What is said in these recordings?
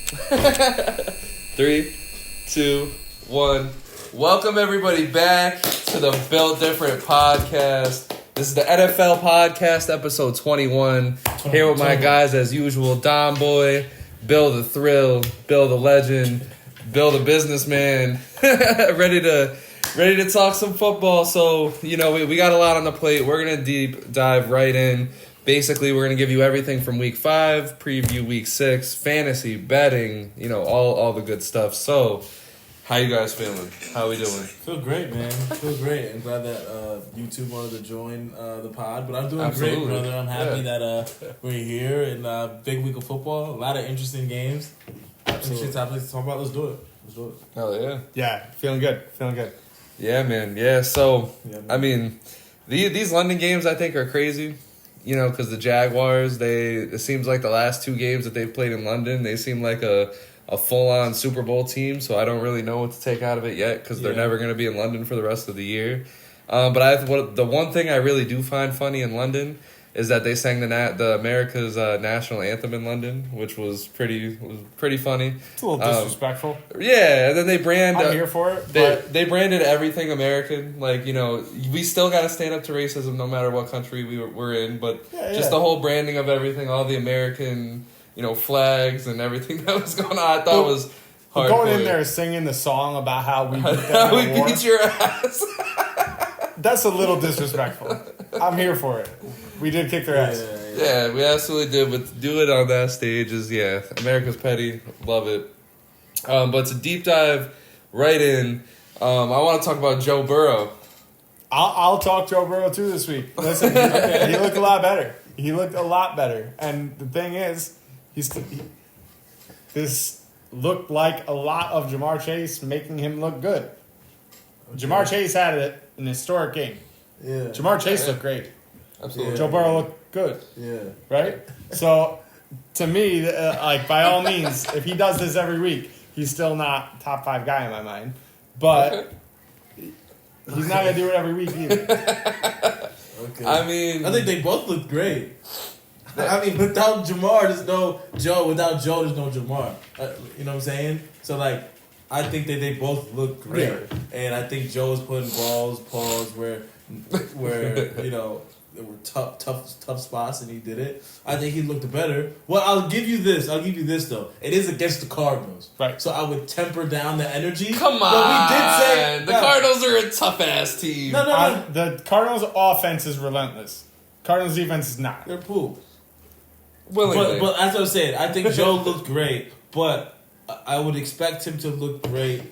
3, 2, 1. Welcome everybody back to the Built Different podcast. This is the NFL podcast, episode 21. Here with my guys as usual, Don Boy, Bill the Thrill, Bill the Legend, Bill the Businessman, ready to talk some football. So, we got a lot on the plate. We're going to deep dive right in. Basically, we're going to give you everything from week 5, preview week 6, fantasy, betting, all the good stuff. So, how you guys feeling? How we doing? Feel great, man. Feel great. I'm glad that you two wanted to join the pod, but I'm doing Absolutely. great, brother. I'm happy that we're here and big week of football. A lot of interesting games. Absolutely. Top place to talk about. Let's do it. Hell yeah. Yeah, feeling good. Yeah, man. Yeah, so, Yeah, man. I mean, these London games I think are crazy. Because the Jaguars, it seems like the last 2 games that they've played in London, they seem like a full-on Super Bowl team, so I don't really know what to take out of it yet because they're never going to be in London for the rest of the year. But the one thing I really do find funny in London is that they sang the America's national anthem in London, which was pretty funny. It's a little disrespectful. Yeah, and then I'm here for it. But They branded everything American. Like, we still got to stand up to racism no matter what country we're in. But the whole branding of everything, all the American, flags and everything that was going on, I thought was hard. Going in there singing the song about how we beat your ass. That's a little disrespectful. I'm here for it. We did kick their ass. Yeah, we absolutely did. But to do it on that stage is, America's petty. Love it. But to deep dive right in, I want to talk about Joe Burrow. I'll talk Joe Burrow too this week. Listen, he looked a lot better. And the thing is, this looked like a lot of Jamar Chase making him look good. Okay. Jamar Chase had an historic game. Yeah. Jamar Chase looked great. Absolutely. Joe Burrow looked good. Yeah. Right? So, to me, by all means, if he does this every week, he's still not top 5 guy in my mind. But he's not going to do it every week either. Okay. I think they both look great. Without Jamar, there's no Joe. Without Joe, there's no Jamar. You know what I'm saying? So, I think that they both look great. Yeah. And I think Joe is putting balls where there were tough spots, and he did it. I think he looked better. Well, I'll give you this though. It is against the Cardinals, right? So I would temper down the energy. Come on, but we did say the Cardinals are a tough ass team. No. The Cardinals' offense is relentless. Cardinals' defense is not. They're poop. Willingly. But as I was saying, I think Joe looked great, but I would expect him to look great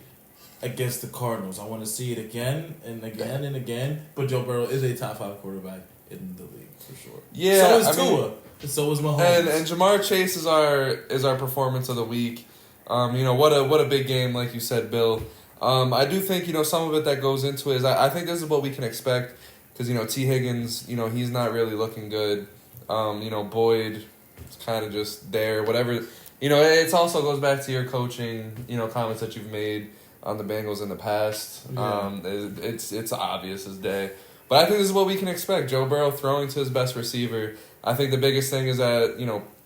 against the Cardinals. I want to see it again and again and again. But Joe Burrow is a top 5 quarterback in the league for sure. Yeah, so is Tua. And so is Mahomes. And Jamar Chase is our performance of the week. What a big game, like you said, Bill. I do think some of it that goes into it is I think this is what we can expect because T Higgins he's not really looking good. Boyd is kind of just there. Whatever. It also goes back to your coaching, comments that you've made on the Bengals in the past. Yeah. It's obvious as day. But I think this is what we can expect. Joe Burrow throwing to his best receiver. I think the biggest thing is that,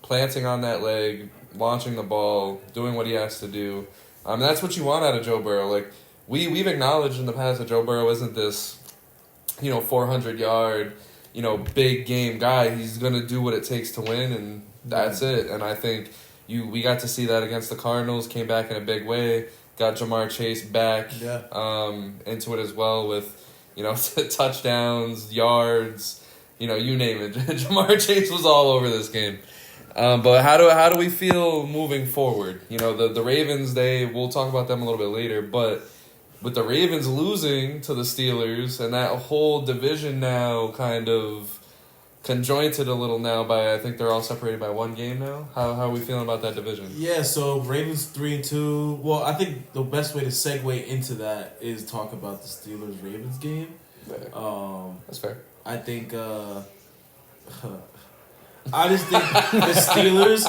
planting on that leg, launching the ball, doing what he has to do. That's what you want out of Joe Burrow. Like, we've acknowledged in the past that Joe Burrow isn't this, 400-yard, big game guy. He's going to do what it takes to win, and that's it. And I think we got to see that against the Cardinals, came back in a big way, got Jamar Chase back into it as well with, touchdowns, yards, you name it. Jamar Chase was all over this game. But how do we feel moving forward? The Ravens, we'll talk about them a little bit later, but with the Ravens losing to the Steelers and that whole division now kind of conjointed a little now by, I think they're all separated by 1 game now. How are we feeling about that division? Yeah, so Ravens 3-2. Well, I think the best way to segue into that is talk about the Steelers-Ravens game. That's fair. I think I just think the Steelers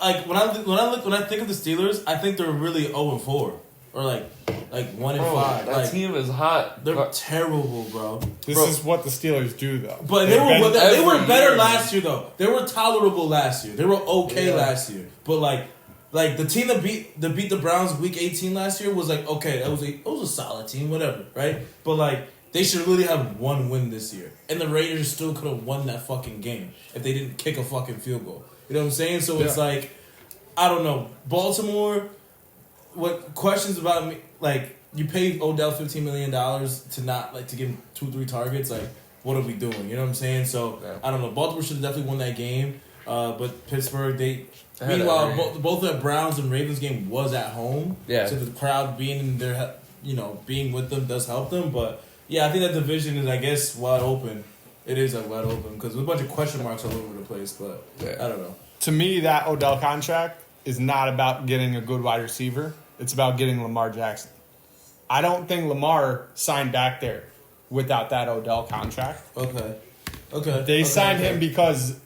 like when I think of the Steelers, I think they're really 0-4 or like 1-5. That team is hot. They're terrible, bro. This is what the Steelers do, though. But they were better last year, though. They were tolerable last year. They were okay last year. But Like the team that beat the Browns week 18 last year was like, okay, it was a solid team, whatever, right? But like they should really have one win this year, and the Raiders still could have won that fucking game if they didn't kick a fucking field goal. You know what I'm saying? So it's like, I don't know, Baltimore. What questions about me? Like you paid Odell $15 million to not to give him 2-3 targets. Like what are we doing? You know what I'm saying? So I don't know. Baltimore should have definitely won that game, but Pittsburgh meanwhile, both the Browns and Ravens game was at home. Yeah. So the crowd being in there, being with them does help them. But yeah, I think that division is, I guess, wide open. It is wide open because there's a bunch of question marks all over the place. But I don't know. To me, that Odell contract is not about getting a good wide receiver. It's about getting Lamar Jackson. I don't think Lamar signed back there without that Odell contract. Okay. They signed him because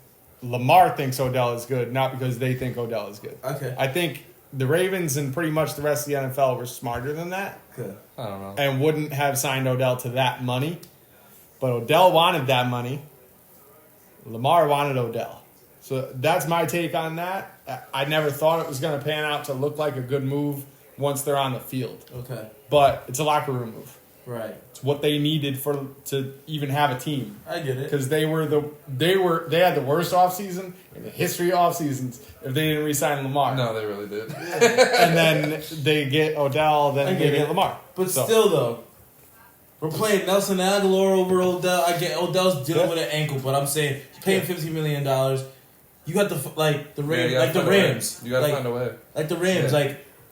Lamar thinks Odell is good, not because they think Odell is good. Okay. I think the Ravens and pretty much the rest of the NFL were smarter than that. Okay. I don't know. And wouldn't have signed Odell to that money. But Odell wanted that money. Lamar wanted Odell. So that's my take on that. I never thought it was going to pan out to look like a good move once they're on the field. Okay. But it's a locker room move. Right. It's what they needed to even have a team. I get it. Because they had the worst offseason in the history of offseasons if they didn't re-sign Lamar. No, they really did. And then they get Odell, then they get Lamar. But still, though, we're playing Nelson Aguilar over Odell. I get Odell's dealing with an ankle, but I'm saying you're paying $15 million. You got the Rams. You got to find a way. Like the Rams,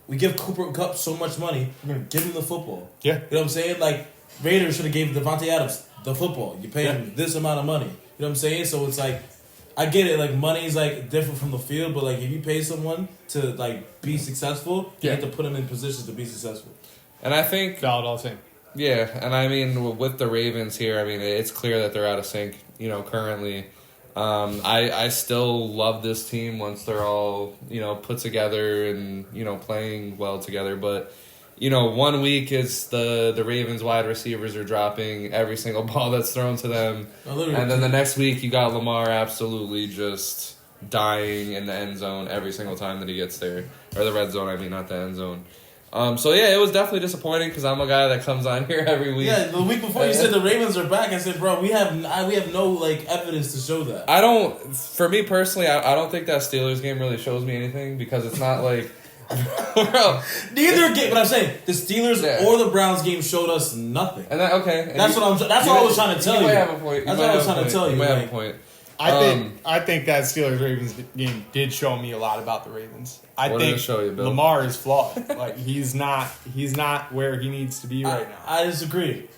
we give Cooper Kupp so much money, we're going to give him the football. Yeah. You know what I'm saying? Like, Raiders should have gave Devontae Adams the football. You pay him this amount of money. You know what I'm saying? So it's like, I get it. Like, money's different from the field, but if you pay someone to be successful, you have to put them in positions to be successful. And I think valid all same. Yeah, and I mean with the Ravens here, I mean it's clear that they're out of sync. Currently. I still love this team once they're all, put together and, playing well together. But, 1 week is the Ravens wide receivers are dropping every single ball that's thrown to them. And then the next week you got Lamar absolutely just dying in the end zone every single time that he gets there. Or the red zone, I mean, not the end zone. So yeah, it was definitely disappointing because I'm a guy that comes on here every week. Yeah, the week before you said the Ravens are back, I said, bro, we have no evidence to show that. For me personally, I don't think that Steelers game really shows me anything because it's not bro. Neither game, but I'm saying the Steelers or the Browns game showed us nothing. And that's what I was trying to tell you. You might have a point. That's what I was trying to tell you. You might have a point. I think that Steelers-Ravens game did show me a lot about the Ravens. I think Lamar is flawed. He's not where he needs to be right now. I disagree.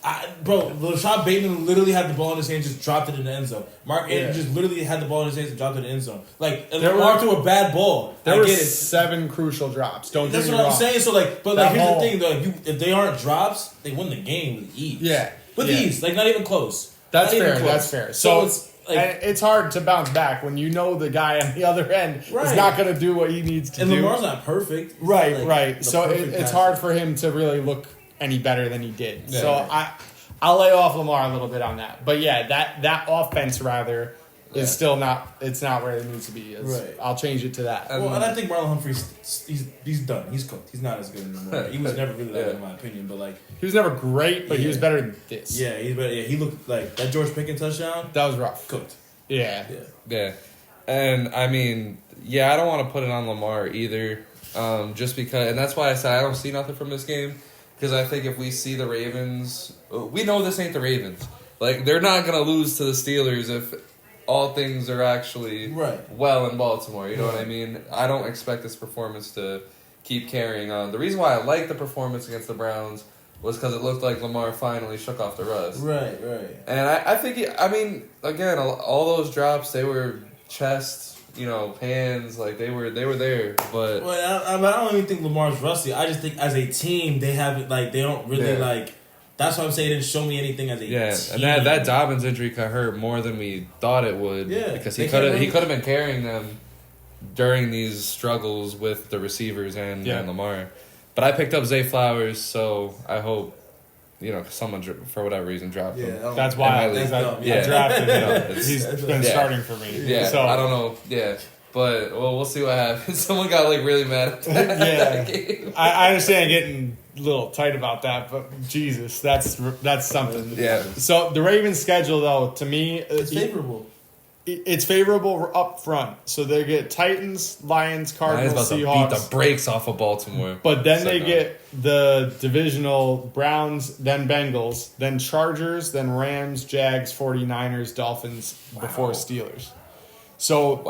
Rashad Bateman literally had the ball in his hand, just dropped it in the end zone. Mark Andrews just literally had the ball in his hands and dropped it in the end zone. Lamar threw a bad ball. There were 7 crucial drops. That's what I'm saying. So here's the thing though: if they aren't drops, they win the game with ease. Yeah, with ease, not even close. That's fair. That's fair. So it's hard to bounce back when the guy on the other end is not going to do what he needs to do. And Lamar's not perfect. Right. So it's hard for him to really look any better than he did. Yeah. So I'll lay off Lamar a little bit on that. But yeah, that offense rather is still not. It's not where it needs to be. I'll change it to that. And I think Marlon Humphrey's he's done. He's cooked. He's not as good anymore. He was never really that in my opinion. But he was never great, but he was better than this. Yeah, he's better. Yeah, he looked like that George Pickens touchdown. That was rough. Cooked. Yeah. And I mean, I don't want to put it on Lamar either. Just because, and that's why I said I don't see nothing from this game. Because I think if we see the Ravens, we know this ain't the Ravens. They're not going to lose to the Steelers if all things are actually well in Baltimore. You know what I mean? I don't expect this performance to keep carrying on. The reason why I like the performance against the Browns was because it looked like Lamar finally shook off the rust. Right. And I think, again, all those drops, they were chest, hands, they were there. But I don't even think Lamar's rusty. I just think as a team, they haven't, they don't really, that's why I'm saying it didn't show me anything as a team. And that Dobbins injury could hurt more than we thought it would. Yeah. Because he could have been carrying them during these struggles with the receivers and Lamar. But I picked up Zay Flowers, so I hope, someone for whatever reason dropped him. That's why I drafted him. He's been starting for me. Yeah, so I don't know. Yeah. But we'll see what happens. Someone got like really mad at that game. I understand getting a little tight about that, but Jesus, that's something. Yeah. So the Ravens' schedule, though, to me, it's favorable. It's favorable up front. So they get Titans, Lions, Cardinals, Lions Seahawks. about to beat the brakes off of Baltimore. But then they get the divisional Browns, then Bengals, then Chargers, then Rams, Jags, 49ers, Dolphins, before Steelers. So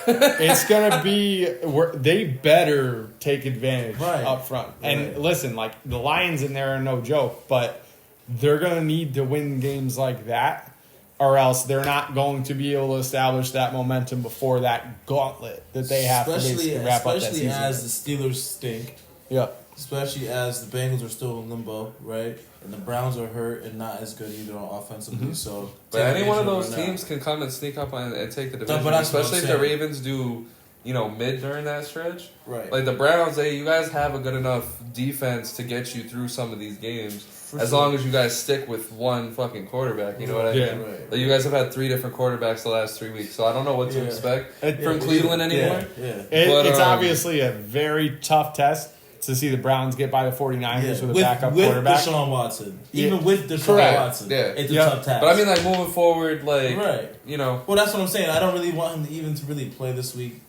it's going to be – they better take advantage up front. And listen, like the Lions in there are no joke, but they're going to need to win games like that, or else they're not going to be able to establish that momentum before that gauntlet that they have to basically wrap up that season. Especially as the Steelers stink. Yeah. Especially as the Bengals are still in limbo, right? And the Browns are hurt and not as good either offensively. So, but any one of those teams can come and sneak up and take the division, especially if the Ravens do, mid during that stretch. Right. Like the Browns, you guys have a good enough defense to get you through some of these games. As long as you guys stick with one fucking quarterback, you know what I mean? Right. Like you guys have had 3 different quarterbacks the last 3 weeks, so I don't know what to expect from Cleveland anymore. It's obviously a very tough test to see the Browns get by the 49ers with a backup quarterback. With Deshaun Watson. Even with Deshaun Watson. Yeah. It's a tough task. But I mean, like, moving forward, like, Well, that's what I'm saying. I don't really want him to even to really play this week.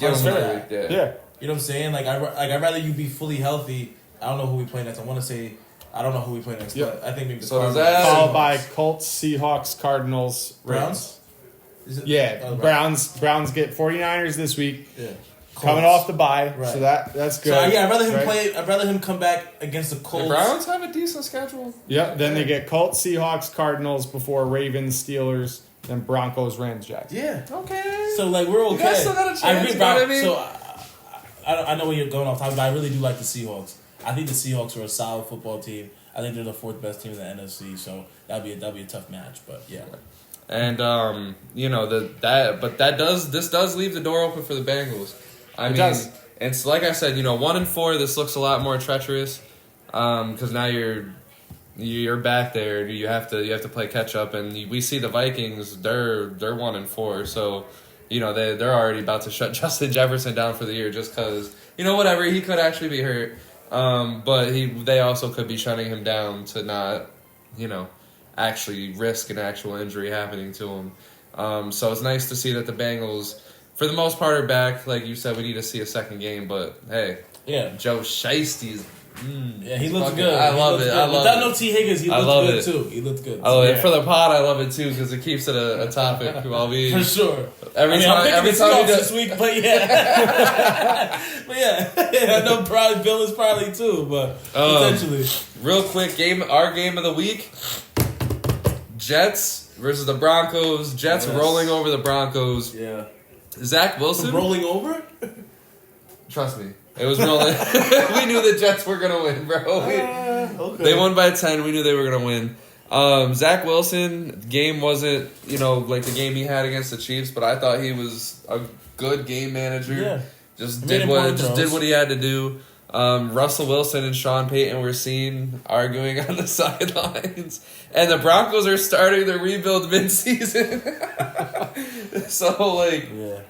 Yeah. You know what I'm saying? Like, I'd rather you be fully healthy. I don't know who we play next. I don't know who we play next, but I think maybe the Cardinals. Followed by Colts, Seahawks, Cardinals, Browns? Browns get 49ers this week. Yeah. Coming off the bye, so that's good. So I'd rather him play. I'd rather him come back against the Colts. The Browns have a decent schedule. Yep. Then they get Colts, Seahawks, Cardinals before Ravens, Steelers, then Broncos, Rams, Jags. Yeah. Okay. So like we're okay. You guys still got a chance. So I know where you're going off time, but I really do like the Seahawks. I think the Seahawks are a solid football team. I think they're the 4th best team in the NFC. So that'd be a tough match. But yeah. And this does leave the door open for the Bengals. I mean, it's like I said, 1-4. This looks a lot more treacherous, because now you're back there. You have to play catch up, and we see the Vikings. They're 1-4, so they're already about to shut Justin Jefferson down for the year just because whatever, he could actually be hurt, but they also could be shutting him down to not actually risk an actual injury happening to him. So it's nice to see that the Bengals, for the most part, are back. Like you said, we need to see a second game, but hey, Joe Shiesty's. He looks good. I love it. Without no T. Higgins, he looks good too. He looks good. I love it. For the pod, I love it too because it keeps it a topic while we. For sure. Every time we do this week, but yeah, I know probably Bill is probably too, but potentially. Real quick our game of the week: Jets versus the Broncos. Jets rolling over the Broncos. Yeah. Zach Wilson rolling over. Trust me. It was rolling. We knew the Jets were going to win, bro. Okay. They won by 10. We knew they were going to win. Zach Wilson, game wasn't, like the game he had against the Chiefs, but I thought he was a good game manager. Yeah. Just did what he had to do. Russell Wilson and Sean Payton were seen arguing on the sidelines. And the Broncos are starting their rebuild mid-season. So, like,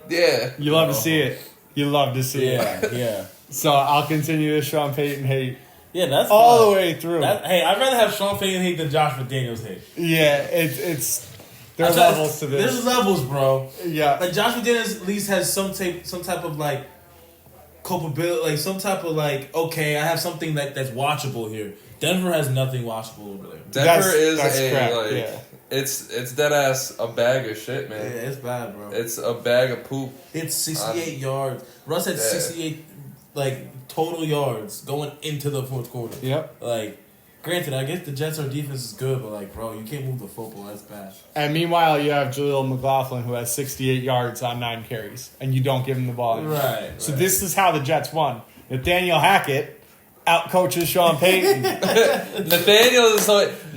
yeah. You love to see it. You love to see it. Yeah. So I'll continue the Sean Payton hate. Yeah, that's all fine. the way through. I'd rather have Sean Payton hate than Josh McDaniels hate. Yeah, it's there's levels to this. There's levels, bro. Yeah, like Josh McDaniels at least has some type of like culpability, like some type of like, okay, I have something that's watchable here. Denver has nothing watchable over there. Denver is it's dead ass a bag of shit, man. Yeah, it's bad, bro. It's a bag of poop. It's 68 yards. Russ had 68 total yards going into the fourth quarter. Yep. Like, granted, I guess the Jets' defense is good, but like, bro, you can't move the football. That's bad. And meanwhile, you have Jaleel McLaughlin who has 68 yards on 9 carries, and you don't give him the ball anymore. Right. So this is how the Jets won. Nathaniel Hackett outcoaches Sean Payton.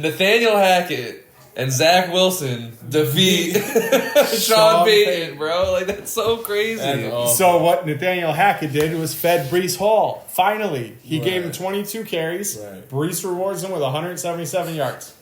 Nathaniel Hackett and Zach Wilson defeat Sean Payton, bro. Like, that's so crazy. So what Nathaniel Hackett did was fed Breece Hall. Finally, he gave him 22 carries. Right. Breece rewards him with 177 yards.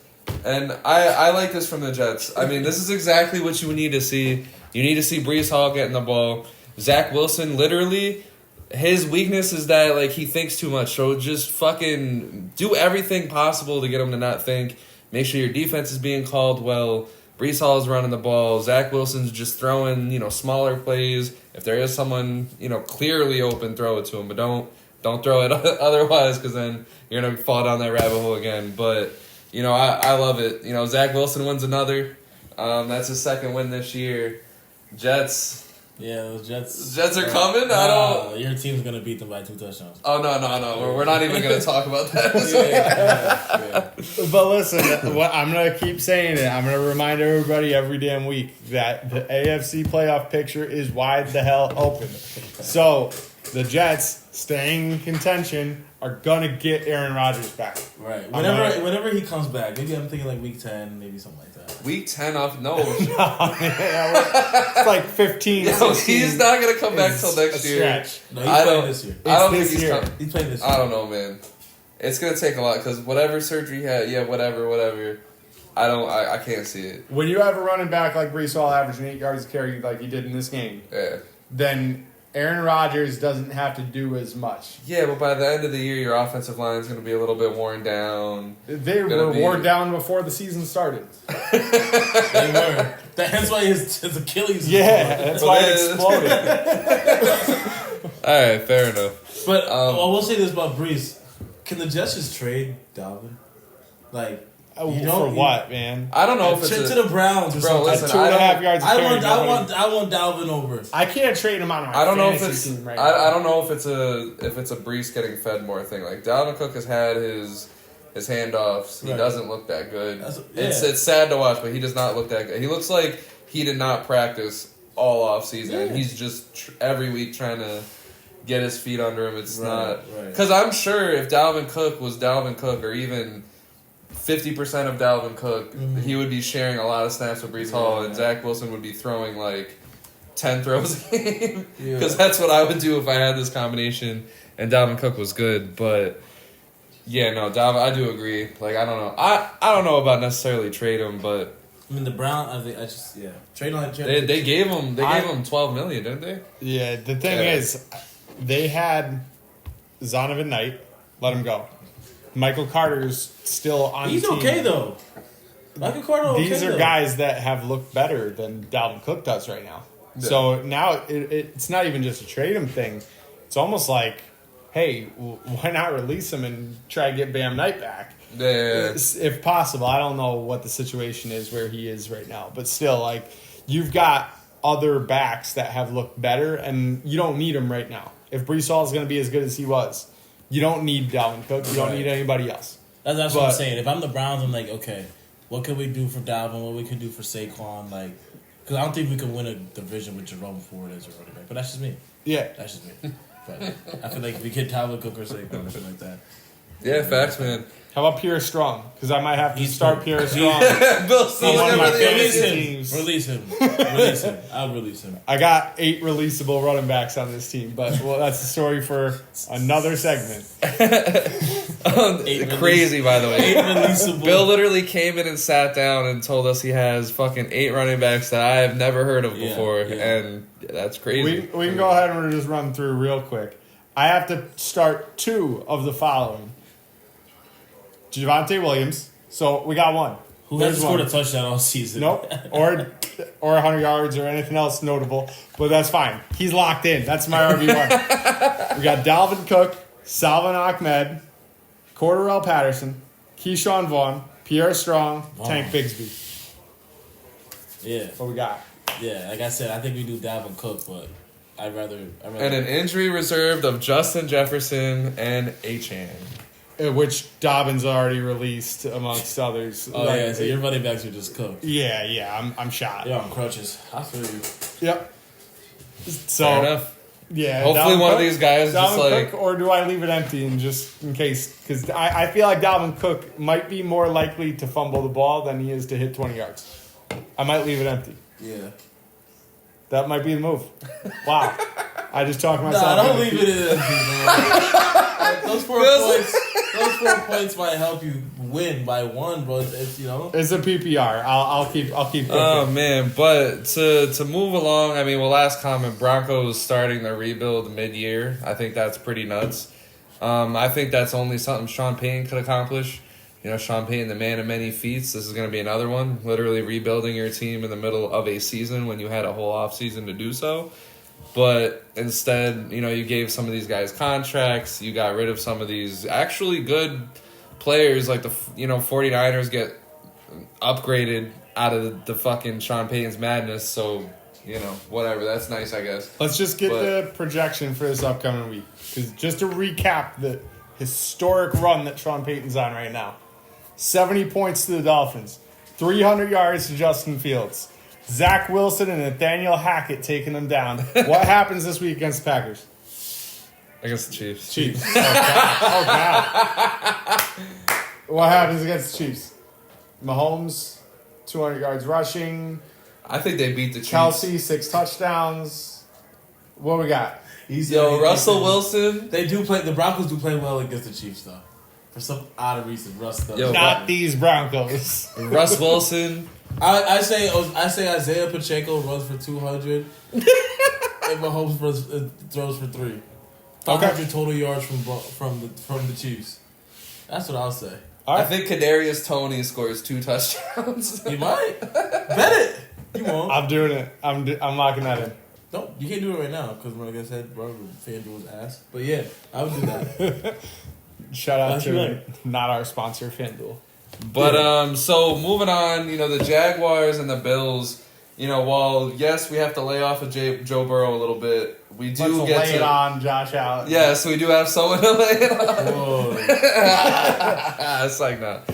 And I like this from the Jets. I mean, this is exactly what you need to see. You need to see Breece Hall getting the ball. Zach Wilson, literally, his weakness is that like he thinks too much. So just fucking do everything possible to get him to not think. Make sure your defense is being called well. Breece Hall is running the ball. Zach Wilson's just throwing, smaller plays. If there is someone, clearly open, throw it to him. But don't throw it otherwise, because then you're going to fall down that rabbit hole again. But, I love it. Zach Wilson wins another. That's his second win this year. Jets. Yeah, those Jets. Jets are coming? I don't... Your team's going to beat them by 2 touchdowns. Oh, no. We're not even going to talk about that. Yeah. But listen, I'm going to keep saying it. I'm going to remind everybody every damn week that the AFC playoff picture is wide the hell open. So the Jets, staying in contention, are going to get Aaron Rodgers back. Right. Whenever he comes back, maybe I'm thinking like week 10, maybe something like that. Week 10 off? No. It's like 15, 16. He's not going to come back till next year. No, he's playing this year. I don't think he's coming. He's playing this year. I don't know, man. It's going to take a lot, because whatever surgery he had, whatever. I can't see it. When you have a running back like Breece Hall averaging 8 yards a carry like he did in this game, then Aaron Rodgers doesn't have to do as much. Yeah, but by the end of the year, your offensive line is going to be a little bit worn down. They were worn down before the season started. They were. That's why his Achilles. That's why it exploded. All right, fair enough. But I will say this about Breece: can the Jets just trade Dalvin? Like. For what, man? I don't know if it's to the Browns or something. Listen, 2.5 yards. I want Dalvin over. I can't trade him on my I don't know if fantasy it's team right I don't know if it's a Breece getting fed more thing. Like Dalvin Cook has had his handoffs. He doesn't look that good. It's sad to watch, but he does not look that good. He looks like he did not practice all off season. Yeah. He's just every week trying to get his feet under him. It's not because I'm sure if Dalvin Cook was Dalvin Cook, or even 50% of Dalvin Cook, he would be sharing a lot of snaps with Breece Hall, and Zach Wilson would be throwing like 10 throws a game. Because that's what I would do if I had this combination and Dalvin Cook was good. But Dalvin, I do agree. Like I don't know, I don't know about necessarily trade him, but I mean the Browns. Trade on. They gave him $12 million, didn't they? Yeah. The thing is, they had Zonovan Knight. Let him go. Michael Carter's still on the team. He's okay, though. Michael Carter These are guys that have looked better than Dalvin Cook does right now. Yeah. So now it's not even just a trade him thing. It's almost like, hey, why not release him and try to get Bam Knight back? Yeah. If possible. I don't know what the situation is where he is right now. But still, like, you've got other backs that have looked better, and you don't need them right now. If Breece Hall is going to be as good as he was, you don't need Dalvin Cook. You don't need anybody else. That's what I'm saying. If I'm the Browns, I'm like, okay, what can we do for Dalvin? What we can do for Saquon? Like, because I don't think we can win a division with Jerome Ford as your running back. But that's just me. Yeah. That's just me. But I feel like if we get Dalvin Cook or Saquon or something like that. Yeah, facts, man. How about Pierre Strong? Because I might have to start Pierre Strong. Bill C's on one of my really fantasy teams. Release him. I'll release him. I got 8 releasable running backs on this team, but that's the story for another segment. Crazy, by the way. 8 releasable. Bill literally came in and sat down and told us he has fucking 8 running backs that I have never heard of before, and that's crazy. We can go ahead and just run through real quick. I have to start 2 of the following. Javonte Williams. So we got 1. Who hasn't scored a touchdown all season? Nope. Or 100 yards or anything else notable. But that's fine. He's locked in. That's my RB1. We got Dalvin Cook, Salvon Ahmed, Cordarrelle Patterson, Keyshawn Vaughn, Pierre Strong, Tank Bigsby. Yeah. What we got? Yeah, like I said, I think we do Dalvin Cook, but I'd rather. And an injury reserved of Justin Jefferson and Achane. Which Dobbins already released, amongst others. So your running backs are just cooked. Yeah, I'm shot. Yeah, on crutches. I feel you. Yep. So, fair enough. Yeah. Hopefully one of these guys just like... Cook, or do I leave it empty and just in case? Because I feel like Dalvin Cook might be more likely to fumble the ball than he is to hit 20 yards. I might leave it empty. Yeah. That might be the move. Wow. I just talked myself. Nah, don't leave it empty, man. Those 4 score points might help you win by one, bro. It's It's a PPR. I'll keep cooking. Oh man, but to move along, I mean, last comment, Broncos starting their rebuild mid-year. I think that's pretty nuts. I think that's only something Sean Payton could accomplish. Sean Payton, the man of many feats. This is going to be another one. Literally rebuilding your team in the middle of a season when you had a whole offseason to do so. But instead, you gave some of these guys contracts. You got rid of some of these actually good players. Like 49ers get upgraded out of the fucking Sean Payton's madness. So, whatever. That's nice, I guess. Let's just get the projection for this upcoming week. Because just to recap the historic run that Sean Payton's on right now. 70 points to the Dolphins. 300 yards to Justin Fields. Zach Wilson and Nathaniel Hackett taking them down. What happens this week against the Packers? Against the Chiefs. Chiefs. Oh, God. What happens against the Chiefs? Mahomes, 200 yards rushing. I think they beat the Chiefs. Kelsey, 6 touchdowns. What we got? Russell Wilson. They do play. The Broncos do play well against the Chiefs, though. For some odd reason, Russ does. Not these Broncos. Russ Wilson. I say Isaiah Pacheco runs for 200, and Mahomes throws for 3. 500 total yards from the Chiefs. That's what I'll say. Right. I think Kadarius Toney scores 2 touchdowns. You might bet it. You won't. I'm doing it. I'm locking that in. No, you can't do it right now because, like I said, bro, FanDuel's ass. But yeah, I would do that. Shout out That's to right. not our sponsor, FanDuel. But so moving on, the Jaguars and the Bills. While yes, we have to lay off of Joe Burrow a little bit. We do Let's get lay it on Josh Allen. Yes, we do have someone to lay it on. Whoa. It's like that.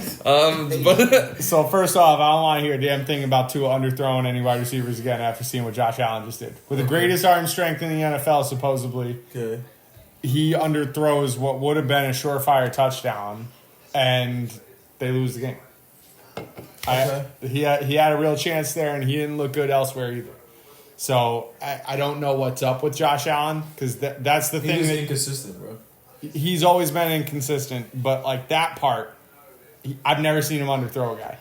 But So first off, I don't want to hear a damn thing about Tua underthrowing any wide receivers again after seeing what Josh Allen just did. With the greatest arm strength in the NFL, supposedly, Okay. he underthrows what would have been a surefire touchdown, and they lose the game. Okay. He had a real chance there, and he didn't look good elsewhere either. So I don't know what's up with Josh Allen because that's the thing. He's that inconsistent, bro. he's always been inconsistent, but like that part, I've never seen him underthrow a guy.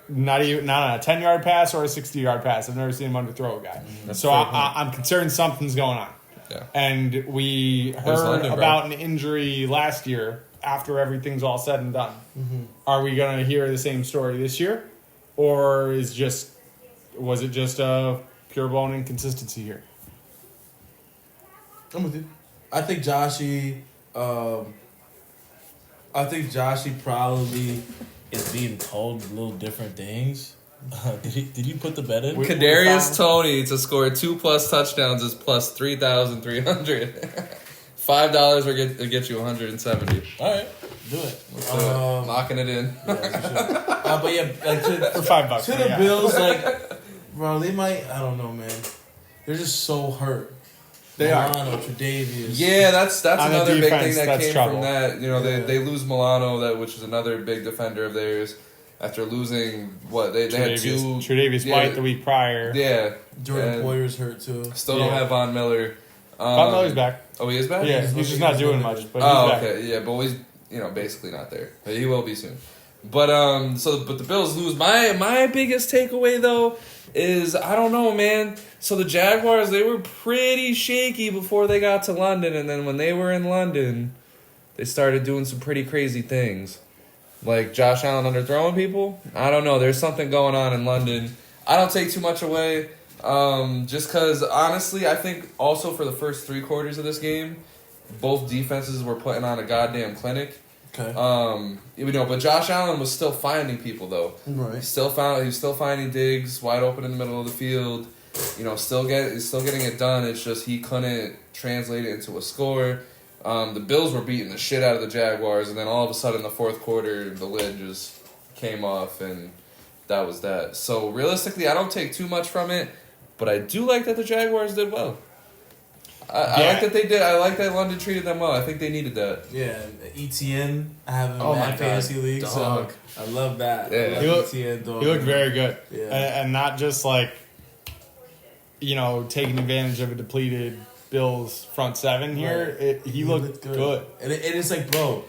Not on a 10-yard pass or a 60-yard pass. I've never seen him underthrow a guy. So I'm concerned something's going on. Yeah. And we heard London, about an injury last year after everything's all said and done. Mm-hmm. Are we going to hear the same story this year? Or was it just a pure bone inconsistency here? I'm with you. I think Joshy probably is being told little different things. Did you put the bet in? Kadarius Toney to score 2+ touchdowns is plus 3,300. $5 will get you 170. All right, do it. Locking it in. Yeah, but yeah, like For $5. to the Bills, like, bro, they might. I don't know, man. They're just so hurt. They are. Milano, Tre'Davious. Yeah, that's On the another big defense, thing that that's came trouble. from that. Yeah. They lose Milano, which is another big defender of theirs. After losing they had 2 Tre'Davious White the week prior. Yeah, Jordan and Poyer's hurt too. still don't have Von Miller. Von Miller's back. Oh, he is back. Yeah, he's just not doing much, but he's back. Okay, yeah, but he's basically not there. But he will be soon. But but the Bills lose. My biggest takeaway though is I don't know, man. So the Jaguars, they were pretty shaky before they got to London, and then when they were in London, they started doing some pretty crazy things. Like Josh Allen underthrowing people? I don't know. There's something going on in London. I don't take too much away. Just because, honestly, I think also for the first 3 quarters of this game, both defenses were putting on a goddamn clinic. Okay. But Josh Allen was still finding people, though. Right. He was still finding Diggs wide open in the middle of the field. Still getting it done. It's just he couldn't translate it into a score. The Bills were beating the shit out of the Jaguars, and then all of a sudden, the fourth quarter, the lid just came off, and that was that. So realistically, I don't take too much from it, but I do like that the Jaguars did well. I like that they did. I like that London treated them well. I think they needed that. Yeah, ETN. I have him in Oh my my God, fantasy league, dog. so I love that. Yeah. I love ETN, dog. He looked very good. Yeah. And not just like, taking advantage of a depleted Bills front seven here. Right. He looked good. And it's like, bro,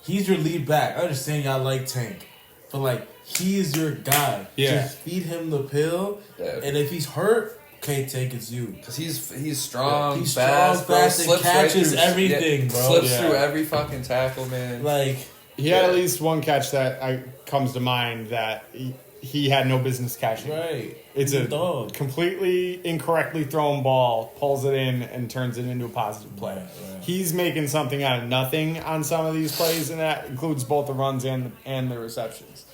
he's your lead back. I understand y'all like Tank, but like he is your guy. Yeah. Just feed him the pill, and if he's hurt, okay, Tank, it's you. Because he's strong, he's fast, strong, fast, and catches everything, bro. Slips through every fucking tackle, man. Like he had at least one catch that comes to mind that he had no business catching. Right. It's a dog. Completely incorrectly thrown ball, pulls it in, and turns it into a positive play. Right. He's making something out of nothing on some of these plays, and that includes both the runs and the receptions.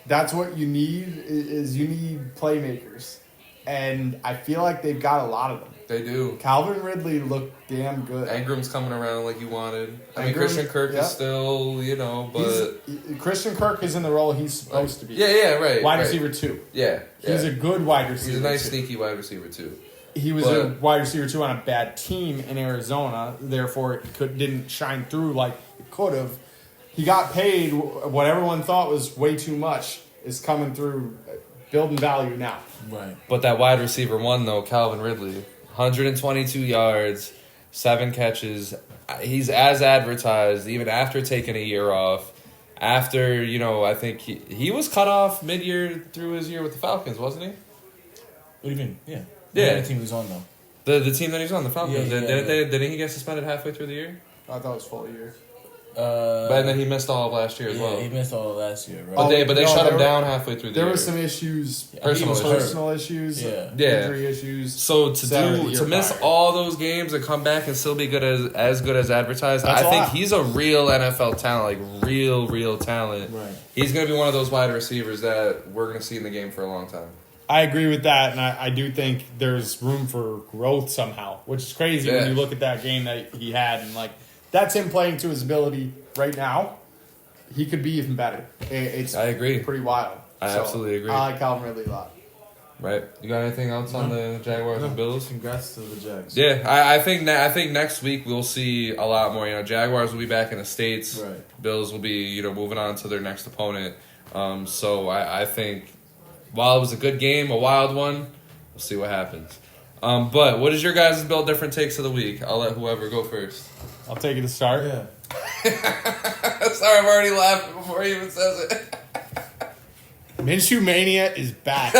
That's what you need, is you need playmakers. And I feel like they've got a lot of them. They do. Calvin Ridley looked damn good. Ingram's coming around like you wanted. I mean, Ingram, Christian Kirk is still, but... Christian Kirk is in the role he's supposed to be. Yeah, right. Wide receiver 2. Yeah. He's a good wide receiver. He's a nice, sneaky wide receiver, too. He was a wide receiver 2 on a bad team in Arizona, therefore didn't shine through like it could have. He got paid what everyone thought was way too much is coming through, building value now. Right. But that wide receiver 1, though, Calvin Ridley, 122 yards, 7 catches. He's as advertised, even after taking a year off. After, I think he was cut off mid-year through his year with the Falcons, wasn't he? What do you mean? Yeah. Yeah. The team was on, though. The team that he was on, the Falcons. Didn't he get suspended halfway through the year? I thought it was full year. But then he missed all of last year as well. He missed all of last year, right? But they shut him down halfway through the year. There were some issues, personal issues, injury issues. So to miss all those games and come back and still be good as good as advertised, I think he's a real NFL talent, like real talent. Right. He's going to be one of those wide receivers that we're going to see in the game for a long time. I agree with that, and I do think there's room for growth somehow, which is crazy when you look at that game that he had, and like that's him playing to his ability right now. He could be even better. I agree. Pretty wild. I absolutely agree. I like Calvin Ridley a lot. Right. You got anything else on the Jaguars and Bills? Congrats to the Jags. Yeah, I think next week we'll see a lot more. Jaguars will be back in the States. Right. Bills will be moving on to their next opponent. So I think while it was a good game, a wild one, we'll see what happens. But what is your guys' Bill different takes of the week? I'll let whoever go first. I'll take it to start. Yeah. Sorry, I'm already laughing before he even says it. Minshew mania is back.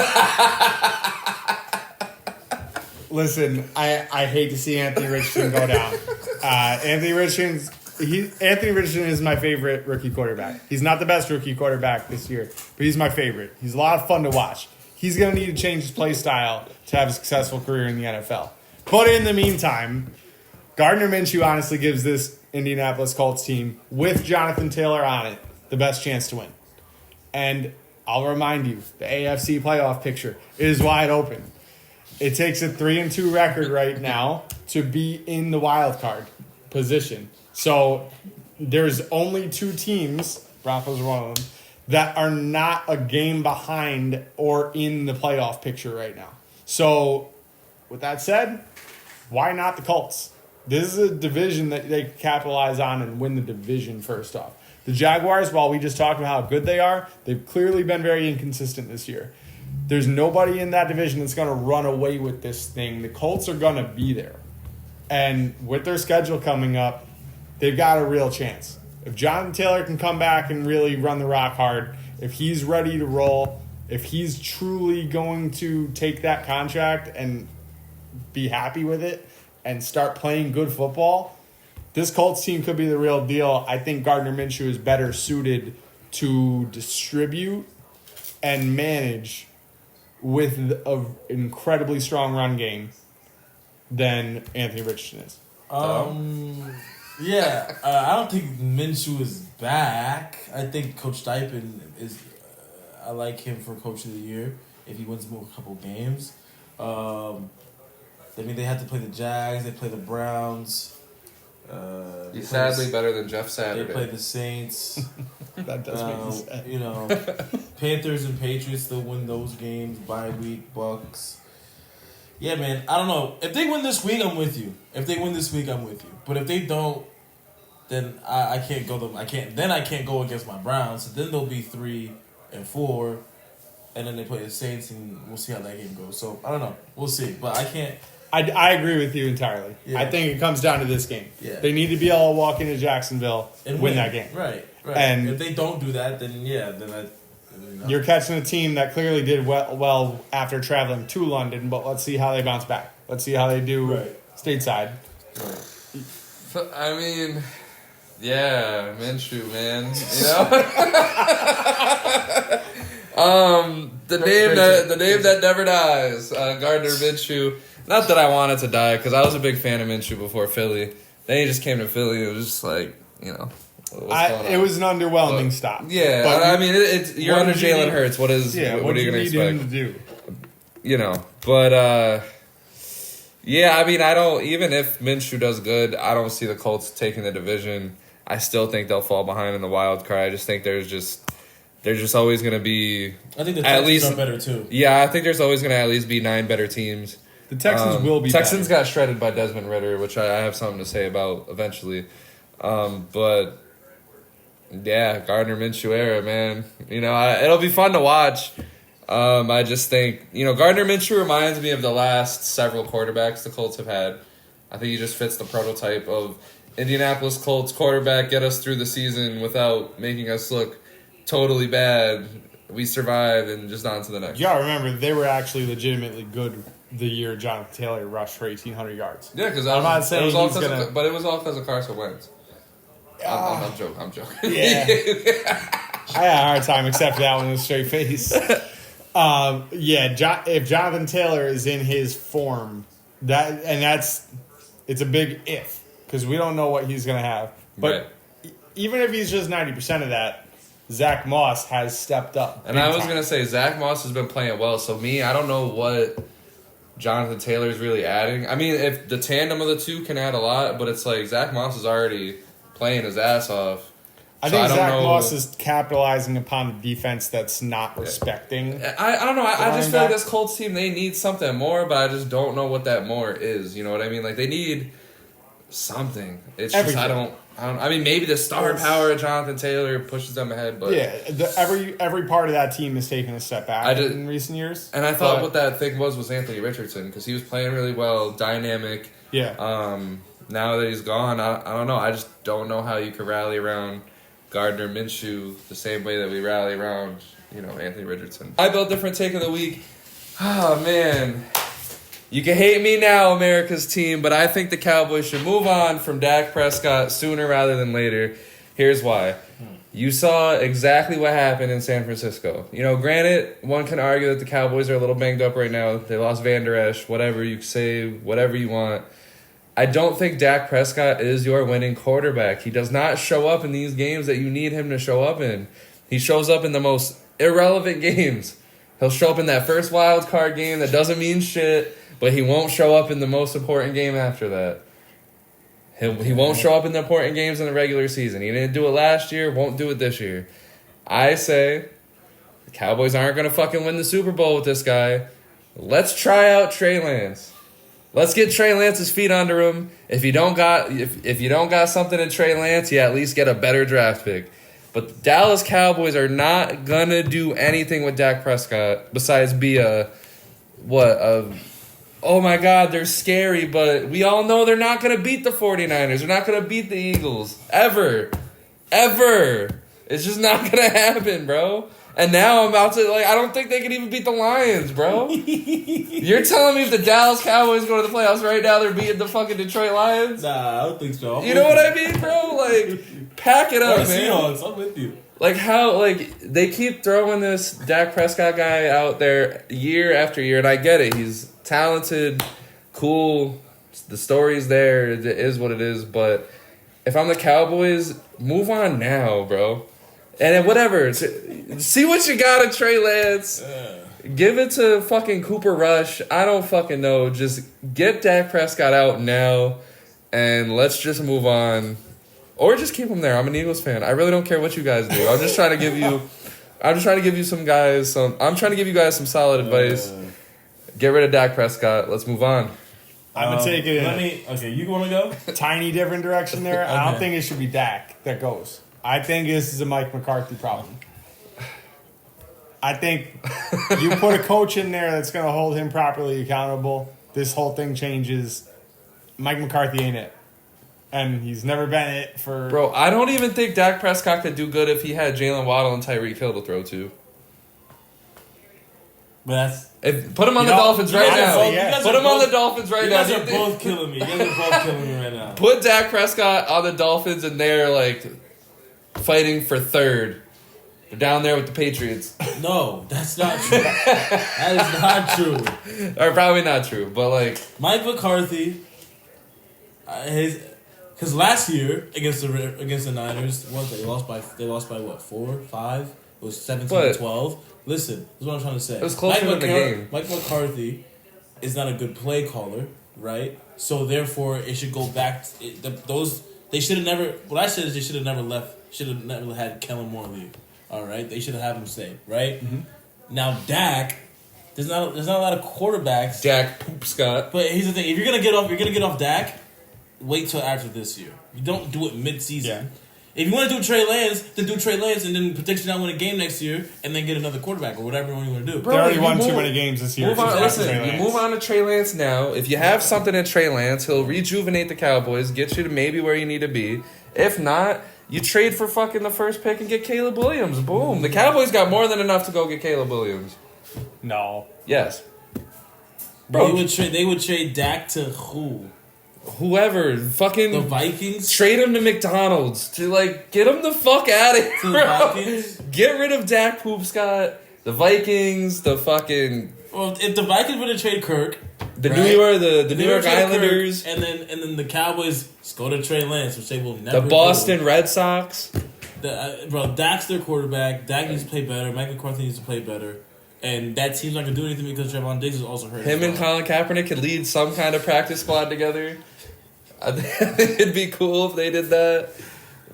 Listen, I hate to see Anthony Richardson go down. Anthony Richardson is my favorite rookie quarterback. He's not the best rookie quarterback this year, but he's my favorite. He's a lot of fun to watch. He's going to need to change his play style to have a successful career in the NFL. But in the meantime, Gardner Minshew honestly gives this Indianapolis Colts team, with Jonathan Taylor on it, the best chance to win. And I'll remind you, the AFC playoff picture is wide open. It takes a 3-2 record right now to be in the wild card position. So there's only 2 teams, Broncos are one of them, that are not a game behind or in the playoff picture right now. So with that said, why not the Colts? This is a division that they capitalize on and win the division first off. The Jaguars, while we just talked about how good they are, they've clearly been very inconsistent this year. There's nobody in that division that's going to run away with this thing. The Colts are going to be there. And with their schedule coming up, they've got a real chance. If Jonathan Taylor can come back and really run the rock hard, if he's ready to roll, if he's truly going to take that contract and be happy with it and start playing good football, this Colts team could be the real deal. I think Gardner Minshew is better suited to distribute and manage with an incredibly strong run game than Anthony Richardson is. Yeah, I don't think Minshew is back. I think Coach Steichen is. I like him for Coach of the Year if he wins a couple games. They have to play the Jags. They play the Browns. He's sadly better than Jeff Saturday. They play the Saints. That does make me sad. Panthers and Patriots, they'll win those games. Bye week, Bucks. Yeah, man, I don't know. If they win this week, I'm with you. But if they don't, then I can't go them. I can't go against my Browns. So then they'll be 3-4, and then they play the Saints, and we'll see how that game goes. So I don't know. We'll see. But I can't. I agree with you entirely. Yeah. I think it comes down to this game. Yeah. They need to be able to walk into Jacksonville and win that game. Right. And if they don't do that, then you're catching a team that clearly did well after traveling to London, but let's see how they bounce back. Let's see how they do stateside. Right. I mean, yeah, Minshew, man. The name that never dies, Gardner Minshew. Not that I wanted to die, because I was a big fan of Minshew before Philly. Then he just came to Philly. It was just like, it was an underwhelming stop. Yeah, but I mean, you're under Jalen Hurts. What are you going to expect? Him to do? But yeah, I mean, I don't. Even if Minshew does good, I don't see the Colts taking the division. I still think they'll fall behind in the wild card. I just think there's just always going to be. I think the Texans are better too. Yeah, I think there's always going to at least be 9 better teams. The Texans will be. Texans better. got shredded by Desmond Ridder, which I have something to say about eventually. But yeah, Gardner Minshew era, man. It'll be fun to watch. I just think Gardner Minshew reminds me of the last several quarterbacks the Colts have had. I think he just fits the prototype of Indianapolis Colts quarterback, get us through the season without making us look totally bad. We survive and just on to the next. Yeah, remember they were actually legitimately good the year Jonathan Taylor rushed for 1,800 yards. Yeah, because I'm not saying he's gonna, but it was all because of Carson Wentz. I'm joking. Yeah, I had a hard time accepting that one with a straight face. If Jonathan Taylor is in his form, it's a big if because we don't know what he's going to have. But even if he's just 90% of that, Zach Moss has stepped up. And I was going to say Zach Moss has been playing well. So I don't know what Jonathan Taylor's really adding. I mean, if the tandem of the two can add a lot, but it's like Zach Moss is already playing his ass off. I think Zach Moss is capitalizing upon the defense that's not respecting. I don't know. I just feel like this Colts team, they need something more, but I just don't know what that more is. You know what I mean? Like, they need something. It's just, I mean, maybe the star power of Jonathan Taylor pushes them ahead, but... Yeah, every part of that team is taking a step back in recent years. And I thought what that thing was Anthony Richardson, because he was playing really well, dynamic. Yeah. Now that he's gone, I don't know. I just don't know how you could rally around Gardner Minshew the same way that we rally around, Anthony Richardson. I built different take of the week. Oh, man. You can hate me now, America's team, but I think the Cowboys should move on from Dak Prescott sooner rather than later. Here's why. You saw exactly what happened in San Francisco. Granted, one can argue that the Cowboys are a little banged up right now. They lost Van Der Esch, whatever you say, whatever you want. I don't think Dak Prescott is your winning quarterback. He does not show up in these games that you need him to show up in. He shows up in the most irrelevant games. He'll show up in that first wild card game that doesn't mean shit, but he won't show up in the most important game after that. He won't show up in the important games in the regular season. He didn't do it last year, won't do it this year. I say the Cowboys aren't going to fucking win the Super Bowl with this guy. Let's try out Trey Lance. Let's get Trey Lance's feet under him. If you don't got something in Trey Lance, you at least get a better draft pick. But the Dallas Cowboys are not gonna do anything with Dak Prescott besides be oh my God, they're scary, but we all know they're not gonna beat the 49ers. They're not gonna beat the Eagles. Ever. It's just not gonna happen, bro. And now I'm about to, I don't think they can even beat the Lions, bro. You're telling me if the Dallas Cowboys go to the playoffs right now, they're beating the fucking Detroit Lions? Nah, I don't think so. You know what I mean, bro? Pack it up, man. Seahawks, I'm with you. They keep throwing this Dak Prescott guy out there year after year, and I get it. He's talented, cool. The story's there. It is what it is. But if I'm the Cowboys, move on now, bro. And then whatever. See what you got in Trey Lance. Give it to fucking Cooper Rush. I don't fucking know. Just get Dak Prescott out now, and let's just move on. Or just keep him there. I'm an Eagles fan. I really don't care what you guys do. I'm just trying to give you some guys I'm trying to give you guys some solid advice. Get rid of Dak Prescott. Let's move on. I'm gonna take it. Okay, you want to go? Tiny different direction there. Okay. I don't think it should be Dak that goes. I think this is a Mike McCarthy problem. I think you put a coach in there that's going to hold him properly accountable. this whole thing changes. Mike McCarthy ain't it. And he's never been it for... Bro, I don't even think Dak Prescott could do good if he had Jalen Waddle and Tyreek Hill to throw to. But Put him on the Dolphins right now. Put him on the Dolphins right now. You guys are both killing me. You guys are both killing me right now. Put Dak Prescott on the Dolphins and they're like fighting for third. They're down there with the Patriots. No, that's not true. That is not true. Or probably not true, but like... Mike McCarthy, because last year against the Niners, they lost by what, 4, 5? It was 17-12. Listen, this is what I'm trying to say. It was closer than the game. Mike McCarthy is not a good play caller, right? So therefore, it should go back. They should have never. What I said is they should have never left. Should have never had Kellen Moore leave. All right, they should have had him stay. Right now, Dak. There's not a lot of quarterbacks. Dak Prescott. But here's the thing: if you're gonna get off Dak, wait till after this year. You don't do it mid-season. Yeah. If you want to do Trey Lance, then do Trey Lance and then potentially not win a game next year and then get another quarterback or whatever you want to do. They already won too many games this year. You move on to Trey Lance now. If you have something in Trey Lance, he'll rejuvenate the Cowboys, get you to maybe where you need to be. If not, you trade for fucking the first pick and get Caleb Williams. Boom. The Cowboys got more than enough to go get Caleb Williams. No. Yes. Bro, they would trade Dak to who? Whoever, fucking the Vikings, trade him to McDonald's to like get him the fuck out of here. To the Vikings, get rid of Dak Prescott. The Vikings, the fucking. Well, if the Vikings were to trade Kirk, the New York Islanders, Kirk, and then the Cowboys just go to Trey Lance, which they will never. The Boston Red Sox. Bro, Dak's their quarterback. Dak needs to play better. Mike McCarthy needs to play better. And that team's not going to do anything because Trevon Diggs is also hurt. Him and Colin Kaepernick could lead some kind of practice squad together. I think it'd be cool if they did that.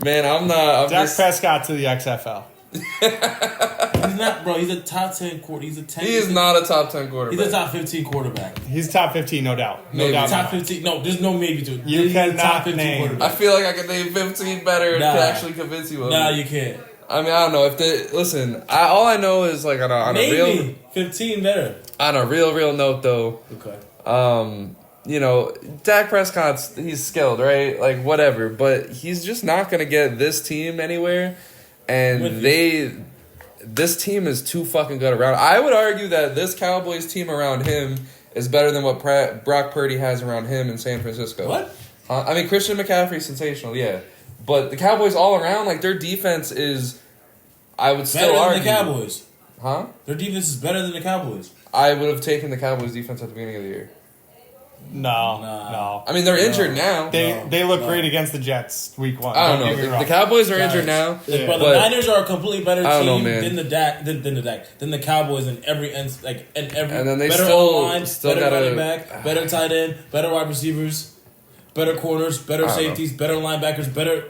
Man, Dak Prescott to the XFL. He's not, bro. He's a top 10 quarterback. He is not a top 10 quarterback. He's a top 15 quarterback. He's top 15, no doubt. No doubt. Top 15. No, there's no maybe to it. You cannot name. I feel like I can name 15 better and can actually convince you of it. Nah, you can't. I mean, I don't know. All I know is like on a real 15 better. On a real note, though. Okay. Dak Prescott's he's skilled, right? Like whatever, but he's just not gonna get this team anywhere. And this team is too fucking good around. I would argue that this Cowboys team around him is better than what Brock Purdy has around him in San Francisco. What? I mean, Christian McCaffrey's sensational, yeah. But the Cowboys all around, like, their defense is, I would still argue. Better than the Cowboys. Huh? Their defense is better than the Cowboys. I would have taken the Cowboys defense at the beginning of the year. No. I mean, they're injured now. They look great against the Jets week 1. I don't know. The Cowboys are injured now. Yeah. But the Niners are a completely better team than the Cowboys in every and then they better line, still better running back, better tight end, better wide receivers, better corners, better safeties, better linebackers, better.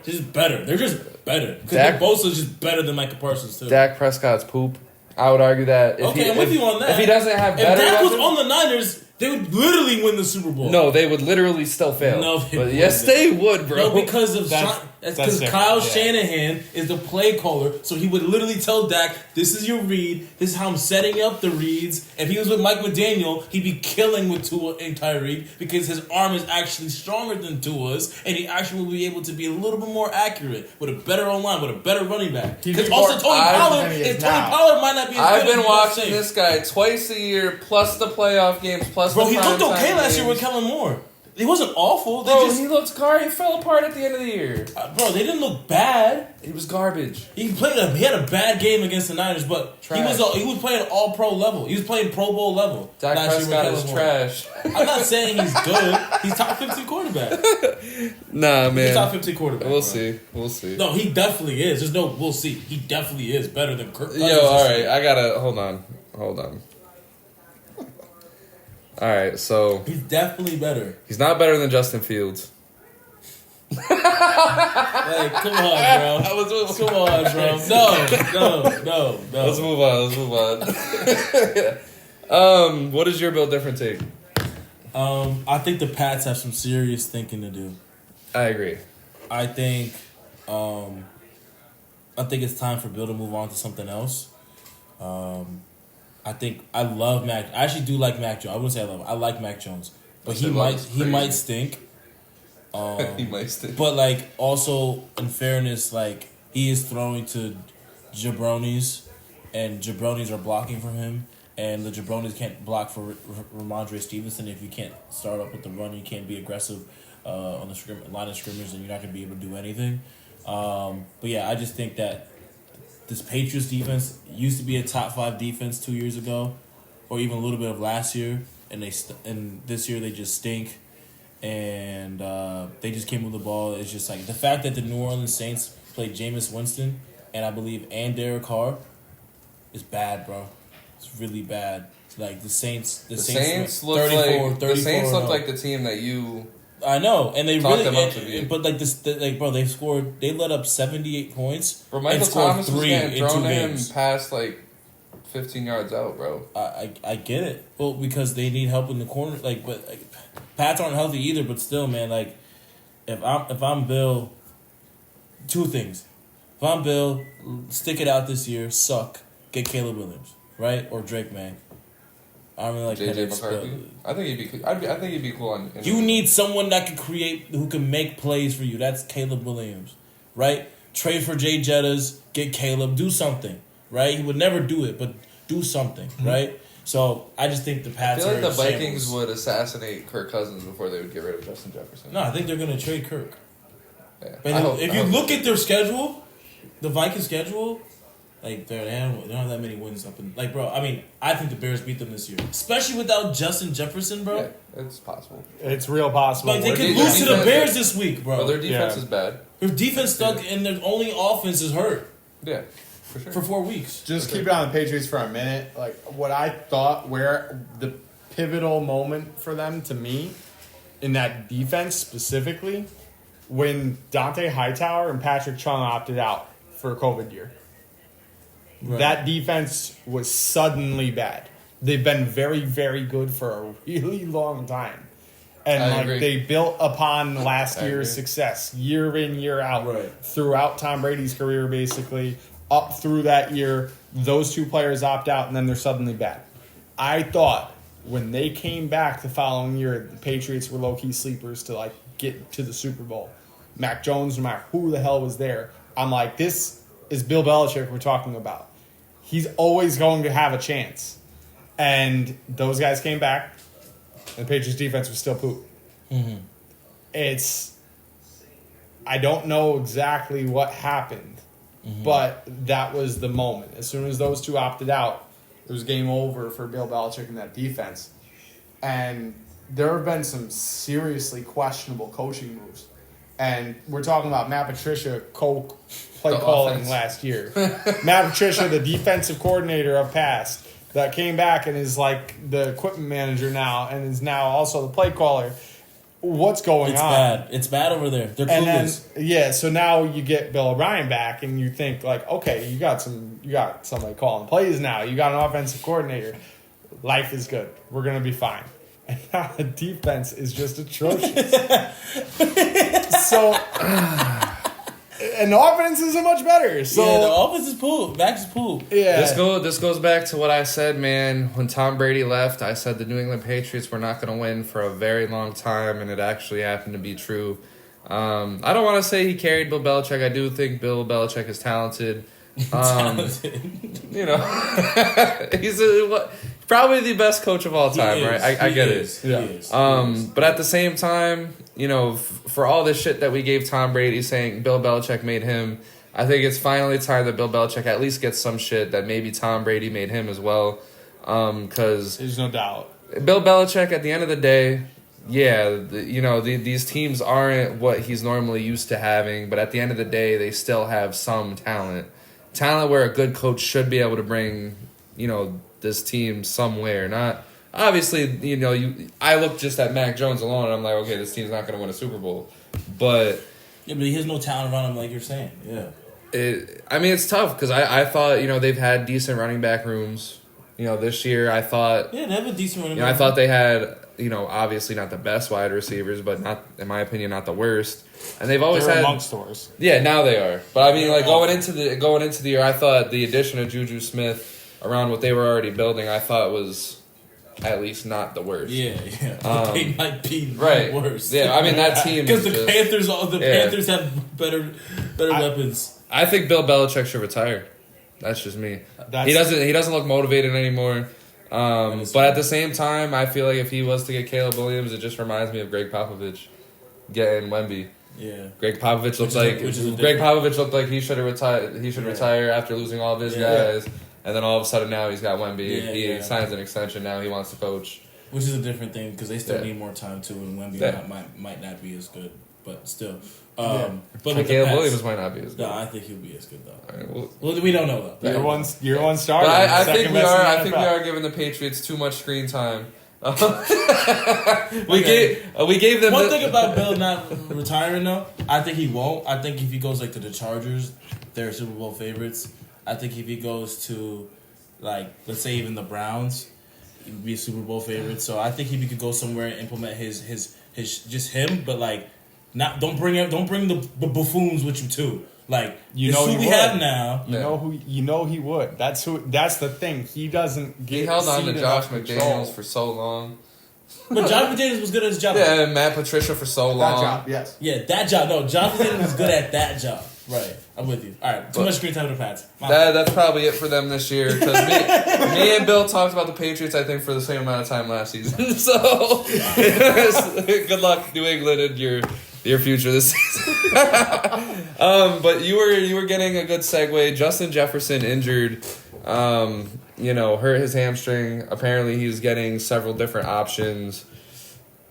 They're just better. Because Bosa's just better than Micah Parsons too. Dak Prescott's poop. I would argue that. I'm with you on that. If he doesn't have better if Dak was weapons, on the Niners, they would literally win the Super Bowl. No, they would literally still fail. No, they would, bro. No, because of that's because Kyle Shanahan is the play caller, so he would literally tell Dak, "This is your read. This is how I'm setting up the reads." If he was with Mike McDaniel, he'd be killing with Tua and Tyreek because his arm is actually stronger than Tua's, and he actually will be able to be a little bit more accurate with a better online, with a better running back. Because also Tony Pollard might not be. I've been watching this guy twice a year, plus the playoff games, plus. Bro, he looked okay last year with Kellen Moore. He wasn't awful. He looked he fell apart at the end of the year. Bro, they didn't look bad. He was garbage. He had a bad game against the Niners, but he was playing all pro level. He was playing Pro Bowl level. Dak Prescott is trash. I'm not saying he's good. He's top 15 quarterback. Nah, man. He's top 15 quarterback. We'll see. No, he definitely is. There's no we'll see. He definitely is better than Kirk Cousins. Yo, all right. I gotta hold on. All right, so he's definitely better. He's not better than Justin Fields. Like, come on, bro. Come on, bro. No. Let's move on. What is your Bill different take? I think the Pats have some serious thinking to do. I agree. I think it's time for Bill to move on to something else. I think I love Mac. I actually do like Mac Jones. I wouldn't say I love him. I like Mac Jones, but he might stink. He might stink. But like also in fairness, like he is throwing to jabronis, and jabronis are blocking from him, and the jabronis can't block for Ramondre Stevenson. If you can't start up with the run, you can't be aggressive on the line of scrimmage, and you're not gonna be able to do anything. But yeah, I just think that this Patriots defense used to be a top 5 defense 2 years ago, or even a little bit of last year, and and this year they just stink, and they just can't move the ball. It's just like the fact that the New Orleans Saints played Jameis Winston and I believe Derek Carr is bad, bro. It's really bad. Like the Saints look like the team that you. I know, and they Talk really, but like this, bro, they let up 78 points. Bro, Michael Thomas was getting thrown in past like 15 yards out, bro. I get it. Well, because they need help in the corner, Pats aren't healthy either. But still, man, like if I'm Bill, 2 things. If I'm Bill, stick it out this year, suck, get Caleb Williams, right, or Drake May. I don't really like JJ McCarthy. I think he'd be. I think he'd be cool on. You need someone that can create, who can make plays for you. That's Caleb Williams, right? Trade for Jay Jettas, get Caleb, do something, right? He would never do it, but do something, right? So I just think the Pats. I feel like the Vikings would assassinate Kirk Cousins before they would get rid of Justin Jefferson. No, I think they're gonna trade Kirk. Yeah. But if you look at their schedule, the Vikings schedule. Like, they don't have that many wins up in... Like, bro, I mean, I think the Bears beat them this year. Especially without Justin Jefferson, bro. Yeah, it's possible. It's real possible. Like, they could lose to the Bears this week, bro. Well, their defense is bad. Their defense stuck, and their only offense is hurt. Yeah, for sure. For 4 weeks. Just keep it on the Patriots for a minute. Like, what I thought where the pivotal moment for them, to me, in that defense specifically, when Dante Hightower and Patrick Chung opted out for a COVID year. Right. That defense was suddenly bad. They've been very, very good for a really long time. And they built upon last year's success, year in, year out, throughout Tom Brady's career, basically, up through that year. Those 2 players opt out, and then they're suddenly bad. I thought when they came back the following year, the Patriots were low-key sleepers to get to the Super Bowl. Mac Jones, no matter who the hell was there, I'm like, this is Bill Belichick we're talking about. He's always going to have a chance. And those guys came back, and the Patriots defense was still poop. Mm-hmm. I don't know exactly what happened, but that was the moment. As soon as those 2 opted out, it was game over for Bill Belichick and that defense. And there have been some seriously questionable coaching moves. And we're talking about Matt Patricia play calling last year. Matt Patricia, the defensive coordinator of past, that came back and is like the equipment manager now and is now also the play caller. What's going on? It's bad over there. They're clueless. And then, so now you get Bill O'Brien back and you think like, okay, you got somebody calling plays now. You got an offensive coordinator. Life is good. We're going to be fine. And now the defense is just atrocious. So, and the offense isn't much better. So yeah, the offense is poop. Max is poop. Yeah. This goes back to what I said, man. When Tom Brady left, I said the New England Patriots were not going to win for a very long time, and it actually happened to be true. I don't want to say he carried Bill Belichick. I do think Bill Belichick is talented. You know, he's probably the best coach of all time, right? I get it. Yeah. But at the same time, you know, for all this shit that we gave Tom Brady saying Bill Belichick made him, I think it's finally time that Bill Belichick at least gets some shit that maybe Tom Brady made him as well. Because there's no doubt. Bill Belichick, at the end of the day, these teams aren't what he's normally used to having, but at the end of the day, they still have some talent. Talent where a good coach should be able to bring, this team somewhere. Not obviously, I look just at Mac Jones alone and I'm like, okay, this team's not going to win a Super Bowl. But yeah, but he has no talent around him, like you're saying. Yeah. It's tough because I thought, they've had decent running back rooms. This year I thought... Yeah, they have a decent running back I thought they had, obviously not the best wide receivers, but not, in my opinion, not the worst. And they've always had amongst stores. Yeah, now they are. But I mean, like going into the year, I thought the addition of Juju Smith around what they were already building, I thought was at least not the worst. Yeah. They might be worse. Yeah, I mean that team because the Panthers have better weapons. I think Bill Belichick should retire. That's just me. He doesn't look motivated anymore. But at the same time, I feel like if he was to get Caleb Williams, it just reminds me of Greg Popovich getting Wemby. Yeah, Greg Popovich looked like he should have retired. He should retire after losing all of his guys, and then all of a sudden now he's got Wemby. He signs an extension now. He wants to coach, which is a different thing because they still need more time too, and Wemby might not be as good, but still. But Caleb Williams might not be as good. No, I think he'll be as good though. Right, well, we don't know though. You're one star. I think we are. I think we are giving the Patriots too much screen time. we gave them one thing about Bill not retiring though. I think he won't. I think if he goes like to the Chargers, they're Super Bowl favorites. I think if he goes to like let's say even the Browns, he'd be a Super Bowl favorite. So I think if he could go somewhere and implement his just him, but like don't bring the buffoons with you too. Like you know who we have now. You know he would. That's the thing. He doesn't get. He held on to Josh McDaniels for so long. But Josh McDaniels was good at his job. Yeah, and Matt Patricia for so long. That job, yes. Yeah, that job. No, Josh McDaniels was good at that job. Right, I'm with you. All right, too much screen time to the Pats. That's probably it for them this year. Because me and Bill talked about the Patriots, I think, for the same amount of time last season. So, good luck, New England, and your future this season. But you were getting a good segue. Justin Jefferson injured. Hurt his hamstring. Apparently, he's getting several different options.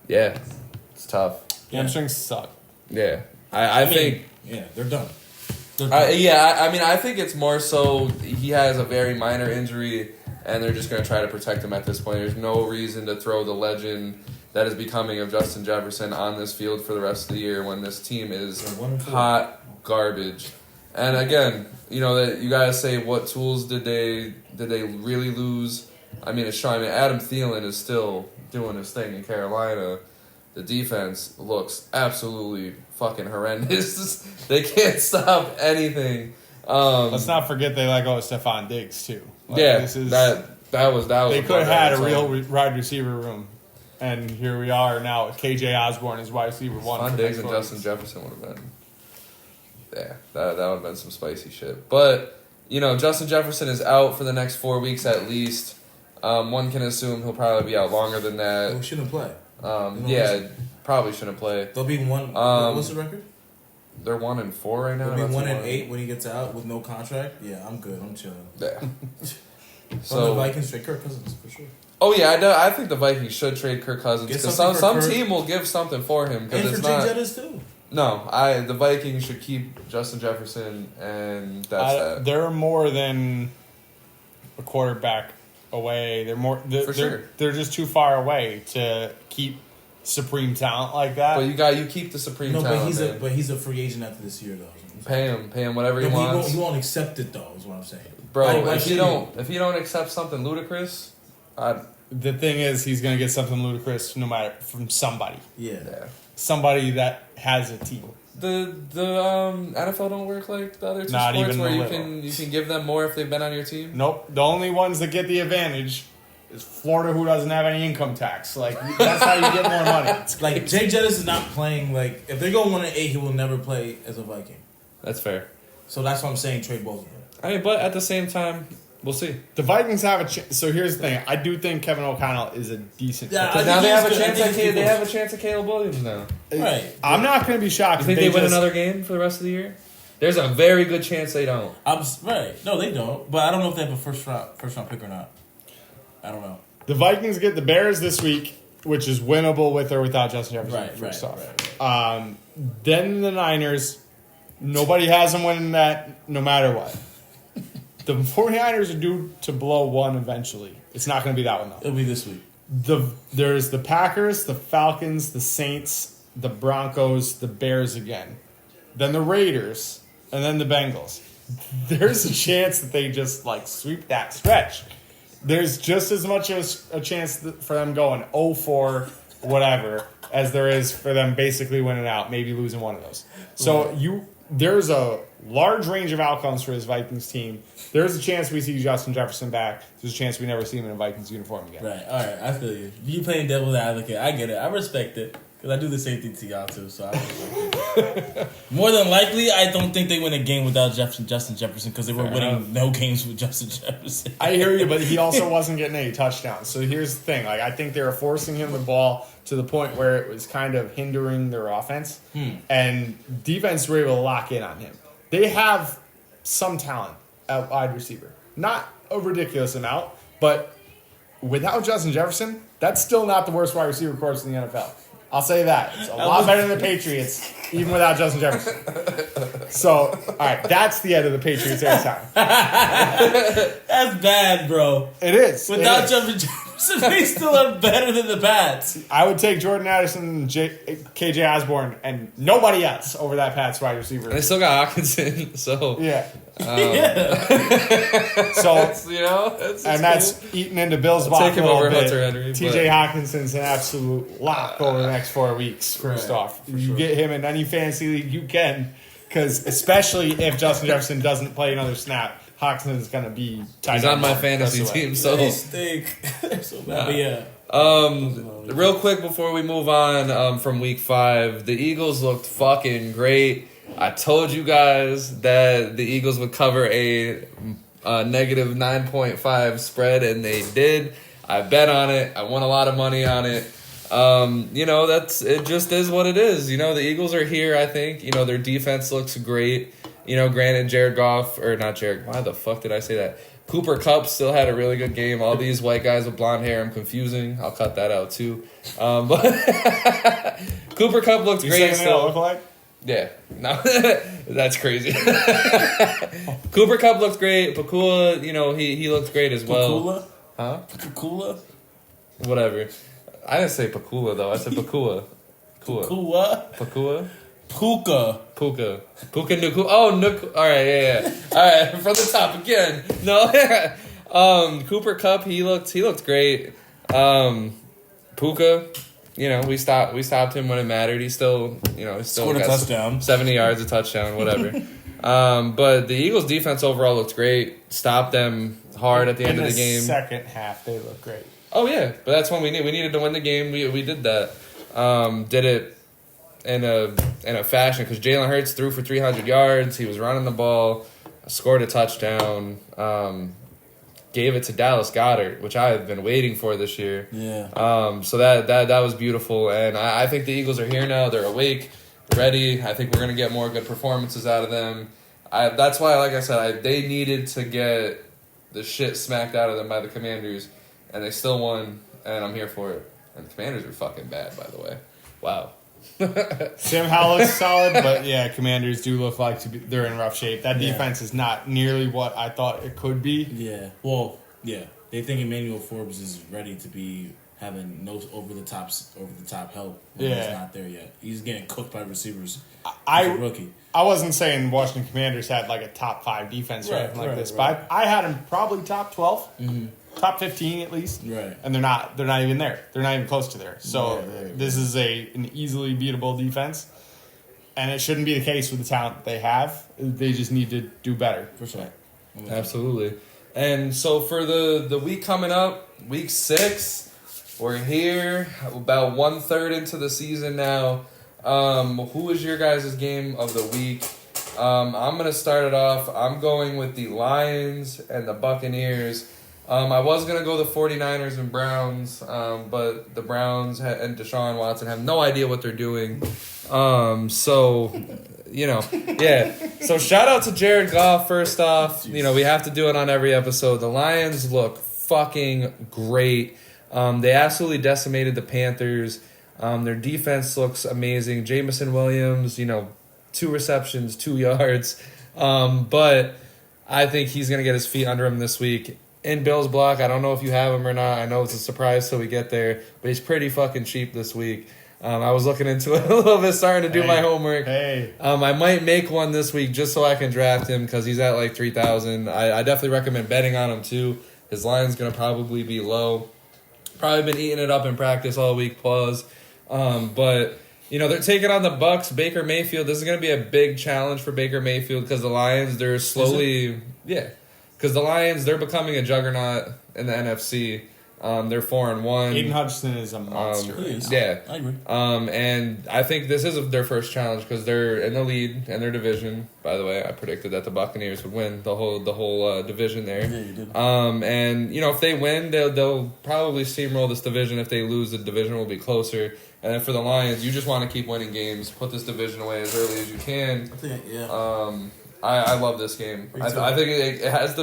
Yeah, it's tough. Hamstrings suck. Yeah, I think. Yeah, they're done. I think it's more so he has a very minor injury, and they're just going to try to protect him at this point. There's no reason to throw the legend that is becoming of Justin Jefferson on this field for the rest of the year when this team is hot garbage. And again, that you guys say what tools did they really lose? I mean, it's showing. Adam Thielen is still doing his thing in Carolina. The defense looks absolutely fucking horrendous. They can't stop anything. Let's not forget they let go of Stephon Diggs too. That was. They could have had a real wide receiver room, and here we are now with KJ Osborne as wide receiver one. Stephon Diggs and Justin Jefferson would have been. Yeah, that would have been some spicy shit. But Justin Jefferson is out for the next 4 weeks at least. One can assume he'll probably be out longer than that. Well, shouldn't play. Probably shouldn't play. They'll be one. What's the record? They're 1-4 right now. They'll be 1-8 when he gets out with no contract. Yeah, I'm good. I'm chilling. Yeah. So the Vikings trade Kirk Cousins for sure. Oh yeah, I think the Vikings should trade Kirk Cousins because some team will give something for him. And for Jay Jettis too. No, the Vikings should keep Justin Jefferson, and that's that. They're more than a quarterback away. They're just too far away to keep supreme talent like that. But you keep the supreme talent. But he's a free agent after this year though. Pay him whatever he wants. He won't accept it though. Is what I'm saying. Bro, if you don't accept something ludicrous, the thing is he's gonna get something ludicrous no matter from somebody. Yeah. Somebody that has a team. The NFL don't work like the other two Not sports even where you can give them more if they've been on your team. Nope. The only ones that get the advantage is Florida, who doesn't have any income tax. Like that's how you get more money. Like Jay Jettis is not playing. Like if they go 1-8, he will never play as a Viking. That's fair. So that's what I'm saying. Trade both of them. I mean, but at the same time, we'll see. The Vikings have a chance. So here's the thing. I do think Kevin O'Connell is a decent. Yeah, now they have a chance. They have a chance at Caleb Williams now. Right. I'm not going to be shocked. You think they win another game for the rest of the year? There's a very good chance they don't. Right. No, they don't. But I don't know if they have a first round pick or not. I don't know. The Vikings get the Bears this week, which is winnable with or without Justin Jefferson. Right. Then the Niners. Nobody has them winning that no matter what. The 49ers are due to blow one eventually. It's not going to be that one, though. It'll be this week. There's the Packers, the Falcons, the Saints, the Broncos, the Bears again. Then the Raiders, and then the Bengals. There's a chance that they just, sweep that stretch. There's just as much as a chance for them going 0-4, whatever, as there is for them basically winning out, maybe losing one of those. So there's a large range of outcomes for this Vikings team. There's a chance we see Justin Jefferson back. There's a chance we never see him in a Vikings uniform again. Right. All right. I feel you. You playing devil's advocate. I get it. I respect it. Because I do the same thing to y'all, too. So I respect it. More than likely, I don't think they win a game without Justin Jefferson because they were winning no games with Justin Jefferson. I hear you, but he also wasn't getting any touchdowns. So here's the thing. Like, I think they were forcing him the ball to the point where it was kind of hindering their offense. And defense were able to lock in on him. They have some talent at wide receiver. Not a ridiculous amount, but without Justin Jefferson, that's still not the worst wide receiver corps in the NFL. I'll say that. It's a lot better than the Patriots, even without Justin Jefferson. So, all right, that's the end of the Patriots airtime. That's bad, bro. It is. Without Jefferson, they still are better than the Pats. I would take Jordan Addison and KJ Osborne and nobody else over that Pats wide receiver. They still got Hawkinson, so yeah. Yeah. So it's that's cool. eating into Bill's I'll box take him a little over bit. Hunter Henry, TJ Hawkinson's an absolute lock over the next 4 weeks. First off, you get him in any fantasy league you can, because especially if Justin Jefferson doesn't play another snap, Hawkinson is going to be tight. He's on my fantasy team, so They stink. So bad. But yeah. Real quick before we move on from week 5, the Eagles looked fucking great. I told you guys that the Eagles would cover a negative 9.5 spread, and they did. I bet on it. I won a lot of money on it. It just is what it is. The Eagles are here, I think. Their defense looks great. Granted, why the fuck did I say that? Cooper Kupp still had a really good game. All these white guys with blonde hair, I'm confusing. I'll cut that out too. But Cooper Kupp looked great. Still look like? Yeah, no, that's crazy. Cooper Kupp looks great. Pakula, he looks great as well. Pakula? Huh? Pakula? Whatever. I didn't say Pakula though. I said Pakua. Pakula? Pakua? Puka. Puka Nuku. Oh, Nuku. All right, yeah. All right, from the top again. No, Cooper Kupp, he looked great. Puka, we stopped him when it mattered. He still Scored a touchdown. 70 yards, a touchdown, whatever. But the Eagles' defense overall looked great. Stopped them hard at the end of the game. Second half, they looked great. Oh yeah, but that's what we need. We needed to win the game. We did that. Did it in a fashion because Jalen Hurts threw for 300 yards. He was running the ball, scored a touchdown. Gave it to Dallas Goedert, which I have been waiting for this year. Yeah. So that was beautiful, and I think the Eagles are here now. They're awake, ready. I think we're gonna get more good performances out of them. That's why, like I said, they needed to get the shit smacked out of them by the Commanders, and they still won, and I'm here for it. And the Commanders are fucking bad, by the way. Wow. Sam Howell looks solid, but yeah, Commanders do look like they're in rough shape. That defense is not nearly what I thought it could be. Yeah. Well, yeah. They think Emmanuel Forbes is ready to be having no over the top help. He's not there yet. He's getting cooked by receivers. He's a rookie. I wasn't saying Washington Commanders had like a top 5 defense or anything like this, but I had them probably top 12. Mm-hmm. Top 15 at least, right? And they're not even there. They're not even close to there. So this is an easily beatable defense, and it shouldn't be the case with the talent they have. They just need to do better. For sure, absolutely. And so for the week coming up, week 6, we're here about 1/3 into the season now. Who is your guys' game of the week? I'm gonna start it off. I'm going with the Lions and the Buccaneers. I was going to go the 49ers and Browns, but the Browns and Deshaun Watson have no idea what they're doing. So shout out to Jared Goff first off. We have to do it on every episode. The Lions look fucking great. They absolutely decimated the Panthers. Their defense looks amazing. Jamison Williams, 2 receptions, 2 yards. But I think he's going to get his feet under him this week. In Bill's block, I don't know if you have him or not. I know it's a surprise till we get there, but he's pretty fucking cheap this week. I was looking into it a little bit, starting to do my homework. I might make one this week just so I can draft him because he's at like 3,000. I definitely recommend betting on him too. His line's going to probably be low. Probably been eating it up in practice all week, pause. But they're taking on the Bucks. Baker Mayfield. This is going to be a big challenge for Baker Mayfield because the Lions, they're slowly, because the Lions, they're becoming a juggernaut in the NFC. They're 4-1. Aiden Hutchinson is a monster. Yeah, I agree. And I think this is their first challenge because they're in the lead in their division. By the way, I predicted that the Buccaneers would win the whole division there. Yeah, you did. And if they win, they'll probably steamroll this division. If they lose, the division will be closer. And then for the Lions, you just want to keep winning games, put this division away as early as you can. I think, I love this game. I think it has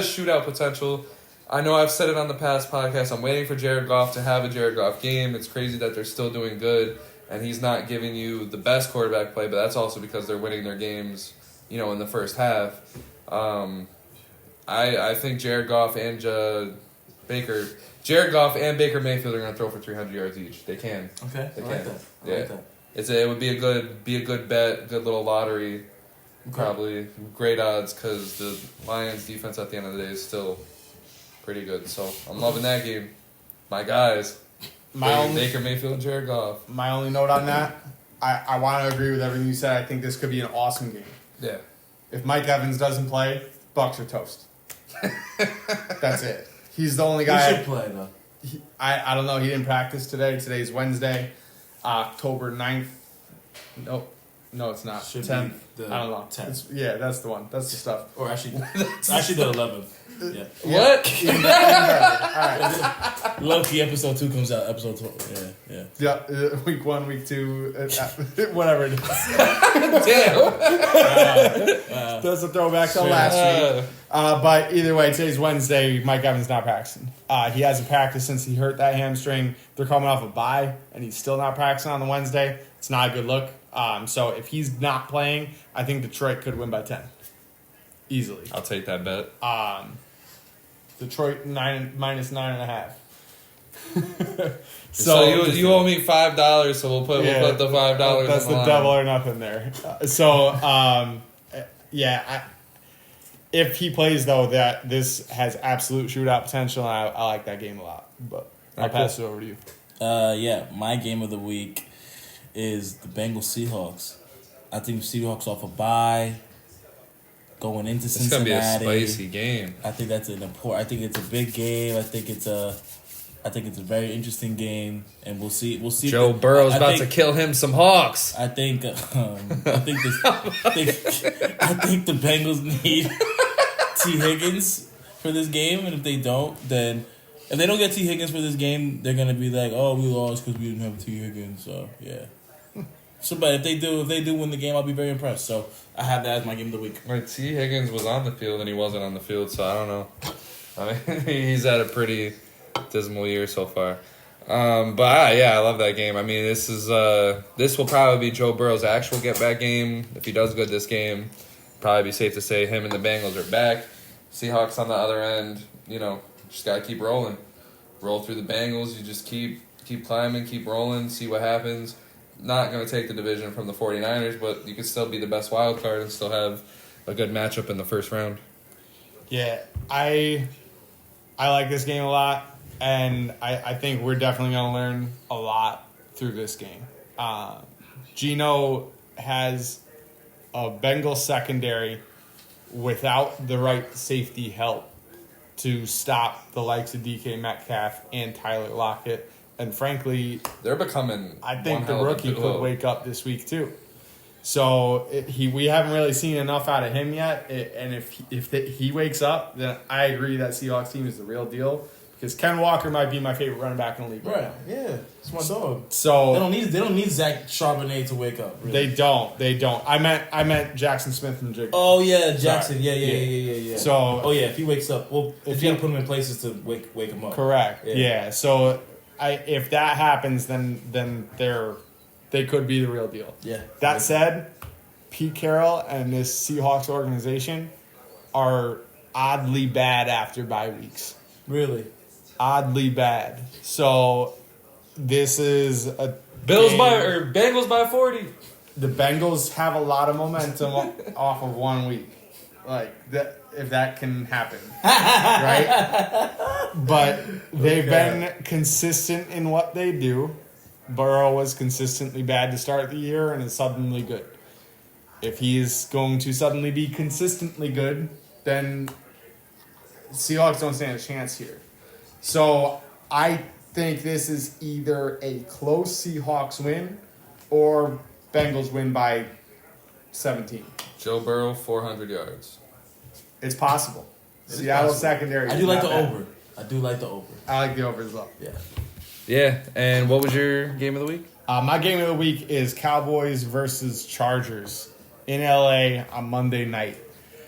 shootout potential. I know I've said it on the past podcast. I'm waiting for Jared Goff to have a Jared Goff game. It's crazy that they're still doing good, and he's not giving you the best quarterback play, but that's also because they're winning their games, in the first half. I think Jared Goff and Baker Mayfield are going to throw for 300 yards each. They can. Okay. They I can. like that. Yeah. Like that. It would be a good bet, good little lottery. Okay. Probably great odds because the Lions' defense at the end of the day is still pretty good. So I'm loving that game. My guys, Baker Mayfield and Jared Goff. My only note on that, I want to agree with everything you said. I think this could be an awesome game. Yeah. If Mike Evans doesn't play, Bucks are toast. That's it. He's the only guy. He should play, though. I don't know. He didn't practice today. Today's Wednesday, October 9th. Nope. No, it's not. Should 10th. be the I don't know. 10th. That's the one. That's the stuff. Or actually the 11th. Yeah. What? All right. Low-key episode 2 comes out. Episode 12. Yeah. Week 1, week 2, whatever it is. Damn. That's a throwback to last week. But either way, today's Wednesday. Mike Evans not practicing. He hasn't practiced since he hurt that hamstring. They're coming off a bye, and he's still not practicing on the Wednesday. It's not a good look. So if he's not playing, I think Detroit could win by 10. Easily. I'll take that bet. Detroit minus 9.5. So you owe me $5, so we'll put the $5. That's on the line. double or nothing there. If he plays though, that this has absolute shootout potential. And I like that game a lot. But I'll pass it over to you. My game of the week is the Bengals Seahawks. I think Seahawks off a bye. Going into Cincinnati. It's gonna be a spicy game. I think that's I think it's a big game. I think it's a very interesting game, and we'll see. Joe Burrow's about to kill him some Hawks. I think the Bengals need T. Higgins for this game, and if they don't get T. Higgins for this game, they're gonna be like, "Oh, we lost because we didn't have T. Higgins." So yeah. So, but if they do win the game, I'll be very impressed. So I have that as my game of the week. Right, T. Higgins was on the field and he wasn't on the field, so I don't know. I mean, he's had a pretty dismal year so far. I love that game. I mean, this will probably be Joe Burrow's actual get back game. If he does good this game, probably be safe to say him and the Bengals are back. Seahawks on the other end, just gotta keep rolling. Roll through the Bengals. You just keep climbing, keep rolling, see what happens. Not going to take the division from the 49ers, but you could still be the best wild card and still have a good matchup in the first round. Yeah, I like this game a lot, and I think we're definitely going to learn a lot through this game. Geno has a Bengals secondary without the right safety help to stop the likes of DK Metcalf and Tyler Lockett. And frankly, they're becoming. I think the rookie could wake up this week too. So we haven't really seen enough out of him yet. And if he wakes up, then I agree that Seahawks team is the real deal. Because Ken Walker might be my favorite running back in the league right now. Yeah, it's my dog. So they don't need Zach Charbonnet to wake up. Really. They don't. I meant Jackson Smith and Jigga. Oh yeah, Jackson. Sorry. Yeah. So if he wakes up, if you put him in places to wake him up. Correct. Yeah. So if that happens, then they could be the real deal. Yeah. That said, Pete Carroll and this Seahawks organization are oddly bad after bye weeks. Really? Oddly bad. So this is a Bengals by 40. The Bengals have a lot of momentum off of 1 week. Like that, if that can happen, right? But they've been consistent in what they do. Burrow was consistently bad to start the year and is suddenly good. If he's going to suddenly be consistently good, then Seahawks don't stand a chance here. So I think this is either a close Seahawks win or Bengals win by 17. Joe Burrow, 400 yards. It's possible. Seattle secondary. I do like the over. I like the over as well. Yeah. Yeah, and what was your game of the week? My game of the week is Cowboys versus Chargers in LA on Monday night.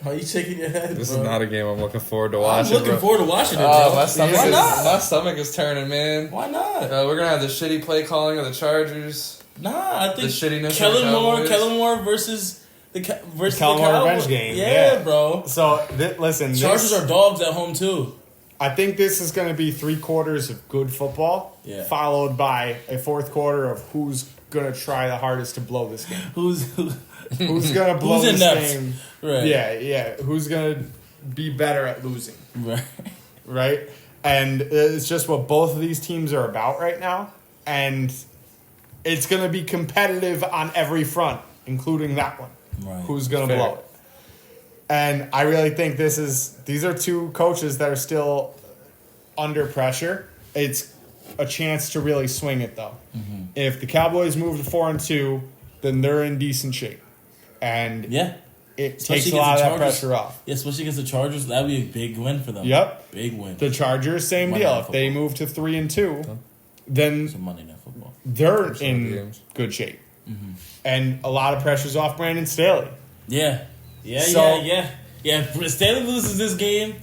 Why are you shaking your head, This bro? is not a game I'm looking forward to watching. I'm looking forward to watching it, bro. My stomach, Why not? my stomach is turning, man. Why not? We're going to have the shitty play calling of the Chargers. Nah, I think The shittiness of the Kellen Cowboys. Moore versus the Kellen the Moore Cowboys. revenge game. Yeah, bro. So, listen. Chargers are dogs at home, too. I think this is going to be 3 quarters of good football, followed by a 4th quarter of who's going to try the hardest to blow this game. Who's Who's going to blow Who's this inept? game? Right. Yeah. Who's going to be better at losing? Right. And it's just what both of these teams are about right now. And it's going to be competitive on every front, including that one. Right. Who's going to blow it? And I really think these are 2 coaches that are still under pressure. It's a chance to really swing it, though. Mm-hmm. If the Cowboys move to 4-2, then they're in decent shape. And it takes a lot of that pressure off. Yeah, especially against the Chargers, that would be a big win for them. Yep. Big win. The Chargers, same Monday deal. Night If they Football. move to 3-2, then It's a Monday Night Football. they're in good shape. Mm-hmm. And a lot of pressure's off Brandon Staley. Yeah. Yeah. If Staley loses this game,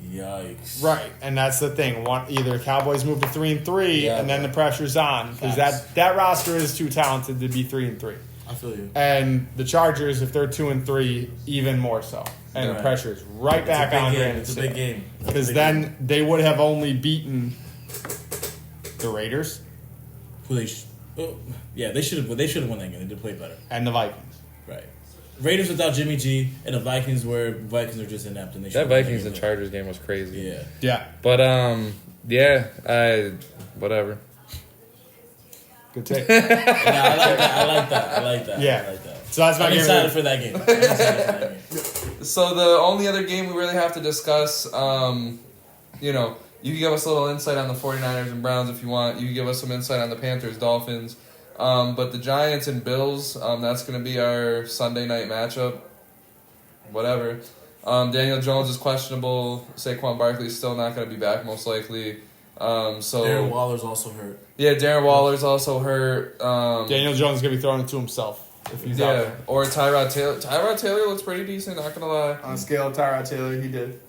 yikes. Right, and that's the thing. Either Cowboys move to 3-3, and then the pressure's on because that roster is too talented to be 3-3. I feel you. And the Chargers, if they're 2-3, even more so, and the pressure is right back on Brandon It's a Staley. big game Because then they would have only beaten the Raiders. they should have won that game. They did play better. And the Vikings. Right. Raiders without Jimmy G and the Vikings are just inept. And they That Vikings and Chargers game was crazy. Yeah. But, whatever. Good take. I like that. Yeah. I like that. So that's my I'm game. excited for that game. So the only other game we really have to discuss, you can give us a little insight on the 49ers and Browns if you want. You can give us some insight on the Panthers, Dolphins. But the Giants and Bills, that's going to be our Sunday night matchup. Whatever. Daniel Jones is questionable. Saquon Barkley's still not going to be back, most likely. Darren Waller's also hurt. Yeah, Darren Waller's also hurt. Daniel Jones is going to be throwing it to himself if he's out there. Or Tyrod Taylor. Tyrod Taylor looks pretty decent, not going to lie. On a scale of Tyrod Taylor, he did.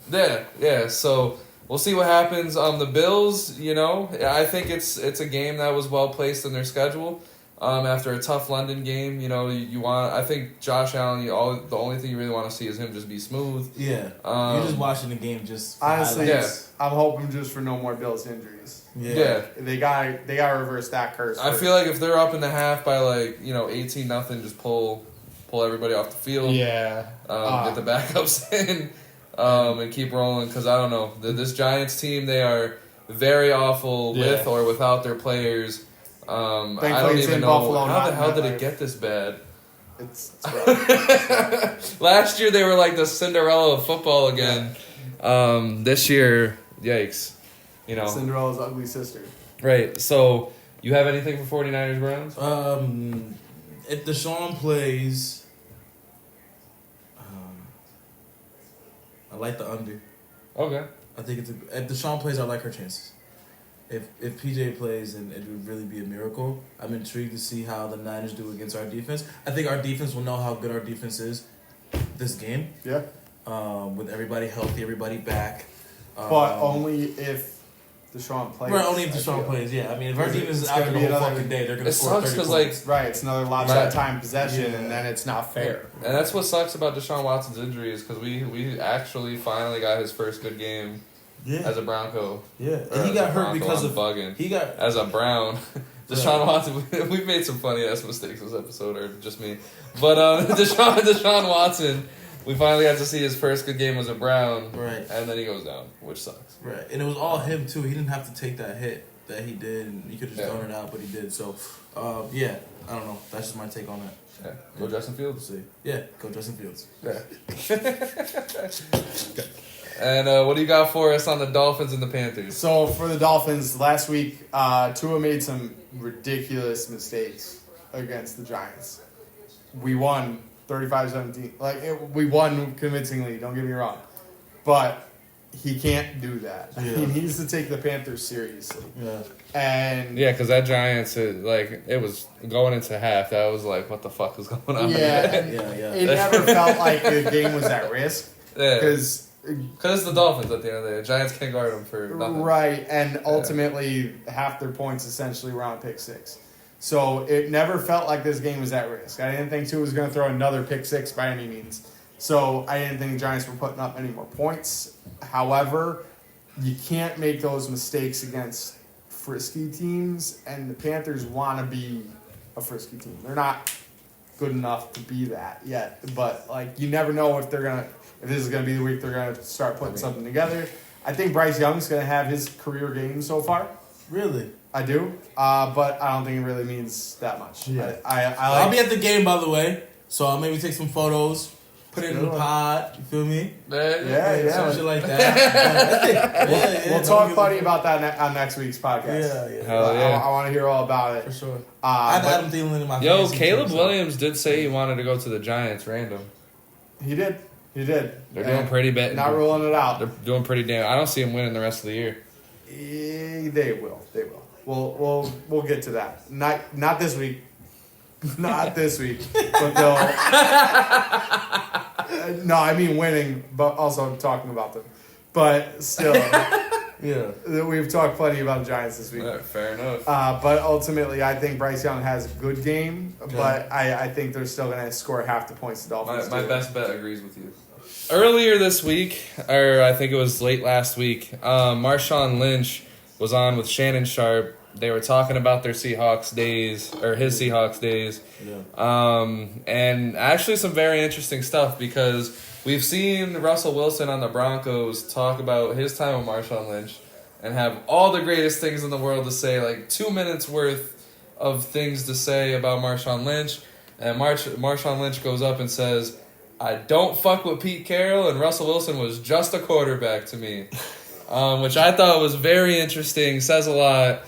Yeah. So we'll see what happens. The Bills, I think it's a game that was well placed in their schedule. After a tough London game, I think Josh Allen, the only thing you really want to see is him just be smooth. Yeah. You're just watching the game just for honestly, highlights. I'm hoping just for no more Bills injuries. Yeah. They got to reverse that curse. I feel like if they're up in the half by 18-0, just pull everybody off the field. Yeah. Get the backups in, and keep rolling. Because I don't know, this Giants team, they are very awful with or without their players. I don't even know Buffalo, how the hell did it get this bad. It's rough. Last year they were like the Cinderella of football again. This year, yikes. Cinderella's ugly sister. Right. So, you have anything for 49ers Browns? If Deshaun plays, I like the under. Okay. I think if Deshaun plays, I like her chances. If PJ plays, then it would really be a miracle. I'm intrigued to see how the Niners do against our defense. I think our defense will know how good our defense is this game. Yeah. With everybody healthy, everybody back. But only if Deshaun plays. Right, only if Deshaun plays, yeah. I mean, if our defense is out there the whole fucking day, they're going to score 30 points. Right, it's another lopsided time possession, and then it's not fair. And that's what sucks about Deshaun Watson's injury is because we actually finally got his first good game as a Bronco. Yeah, and he got hurt because of bugging. He got as a Brown. Deshaun Watson. We've made some funny ass mistakes this episode, or just me. But Deshaun Watson. We finally got to see his first good game as a Brown. Right. And then he goes down, which sucks. Right. And it was all him, too. He didn't have to take that hit. that he did, and he could have just thrown it out, but he did. So, I don't know. That's just my take on that. Yeah. Go Justin Fields. We'll see. Yeah, go Justin Fields. Yeah. And what do you got for us on the Dolphins and the Panthers? So for the Dolphins, last week, Tua made some ridiculous mistakes against the Giants. We won 35-17. We won convincingly, don't get me wrong. But he can't do that. Yeah. He needs to take the Panthers seriously. Yeah. And because that Giants, it was going into half. That was like, what the fuck is going on? It never felt like the game was at risk. Yeah. Because it's the Dolphins at the end of the day. The Giants can't guard them for nothing. Right, and ultimately half their points essentially were on pick six. So it never felt like this game was at risk. I didn't think Tua was going to throw another pick six by any means. So I didn't think the Giants were putting up any more points. However, you can't make those mistakes against frisky teams, and the Panthers want to be a frisky team. They're not good enough to be that yet, but you never know if this is gonna be the week they're gonna start putting something together. I think Bryce Young's gonna have his career game so far. Really? I do, but I don't think it really means that much. Yeah. I'll be at the game, by the way, so I'll maybe take some photos. Put it in the pod, you feel me? Yeah. Some shit like that. We'll talk plenty about that on next week's podcast. Yeah. Hell yeah. I want to hear all about it. For sure. I have Adam Thielen in my fantasy Caleb team, Williams did say he wanted to go to the Giants random. He did. They're doing pretty bad. Not ruling it out. They're doing pretty damn. I don't see him winning the rest of the year. They will. We'll get to that. Not this week. Not this week. But they'll. No, I mean winning, but also I'm talking about them. But still, we've talked plenty about the Giants this week. Fair enough. But ultimately, I think Bryce Young has a good game, but I think they're still going to score half the points the Dolphins My best bet agrees with you. Earlier this week, or I think it was late last week, Marshawn Lynch was on with Shannon Sharp. They were talking about their Seahawks days, or his Seahawks days. Yeah. And actually some very interesting stuff because we've seen Russell Wilson on the Broncos talk about his time with Marshawn Lynch and have all the greatest things in the world to say, 2 minutes worth of things to say about Marshawn Lynch. And Marshawn Lynch goes up and says, I don't fuck with Pete Carroll, and Russell Wilson was just a quarterback to me. Which I thought was very interesting, says a lot.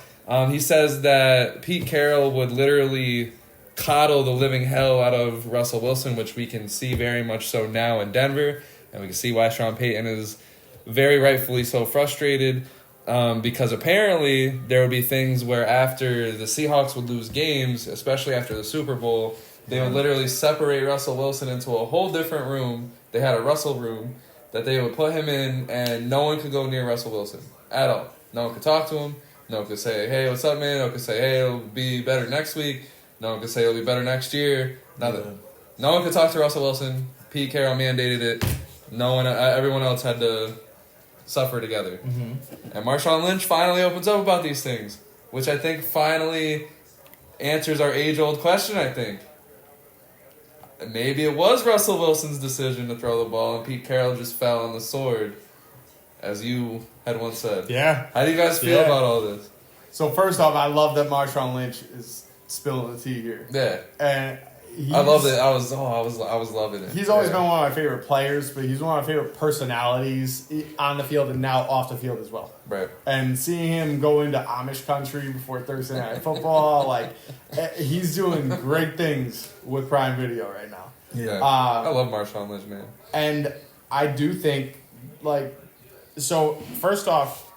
He says that Pete Carroll would literally coddle the living hell out of Russell Wilson, which we can see very much so now in Denver. And we can see why Sean Payton is very rightfully so frustrated because apparently there would be things where after the Seahawks would lose games, especially after the Super Bowl, they would literally separate Russell Wilson into a whole different room. They had a Russell room that they would put him in, and no one could go near Russell Wilson at all. No one could talk to him. No one could say, hey, what's up, man? No one could say, hey, it'll be better next week. No one could say it'll be better next year. Nothing. Yeah. No one could talk to Russell Wilson. Pete Carroll mandated it. No one, everyone else had to suffer together. Mm-hmm. And Marshawn Lynch finally opens up about these things, which I think finally answers our age-old question, I think. Maybe it was Russell Wilson's decision to throw the ball, and Pete Carroll just fell on the sword, as you had once said. Yeah. How do you guys feel about all this? So first off, I love that Marshawn Lynch is spilling the tea here. Yeah. And I loved it. I was loving it. He's always been one of my favorite players, but he's one of my favorite personalities on the field and now off the field as well. Right. And seeing him go into Amish country before Thursday Night Football, he's doing great things with Prime Video right now. Yeah. I love Marshawn Lynch, man. And I do think, so first off,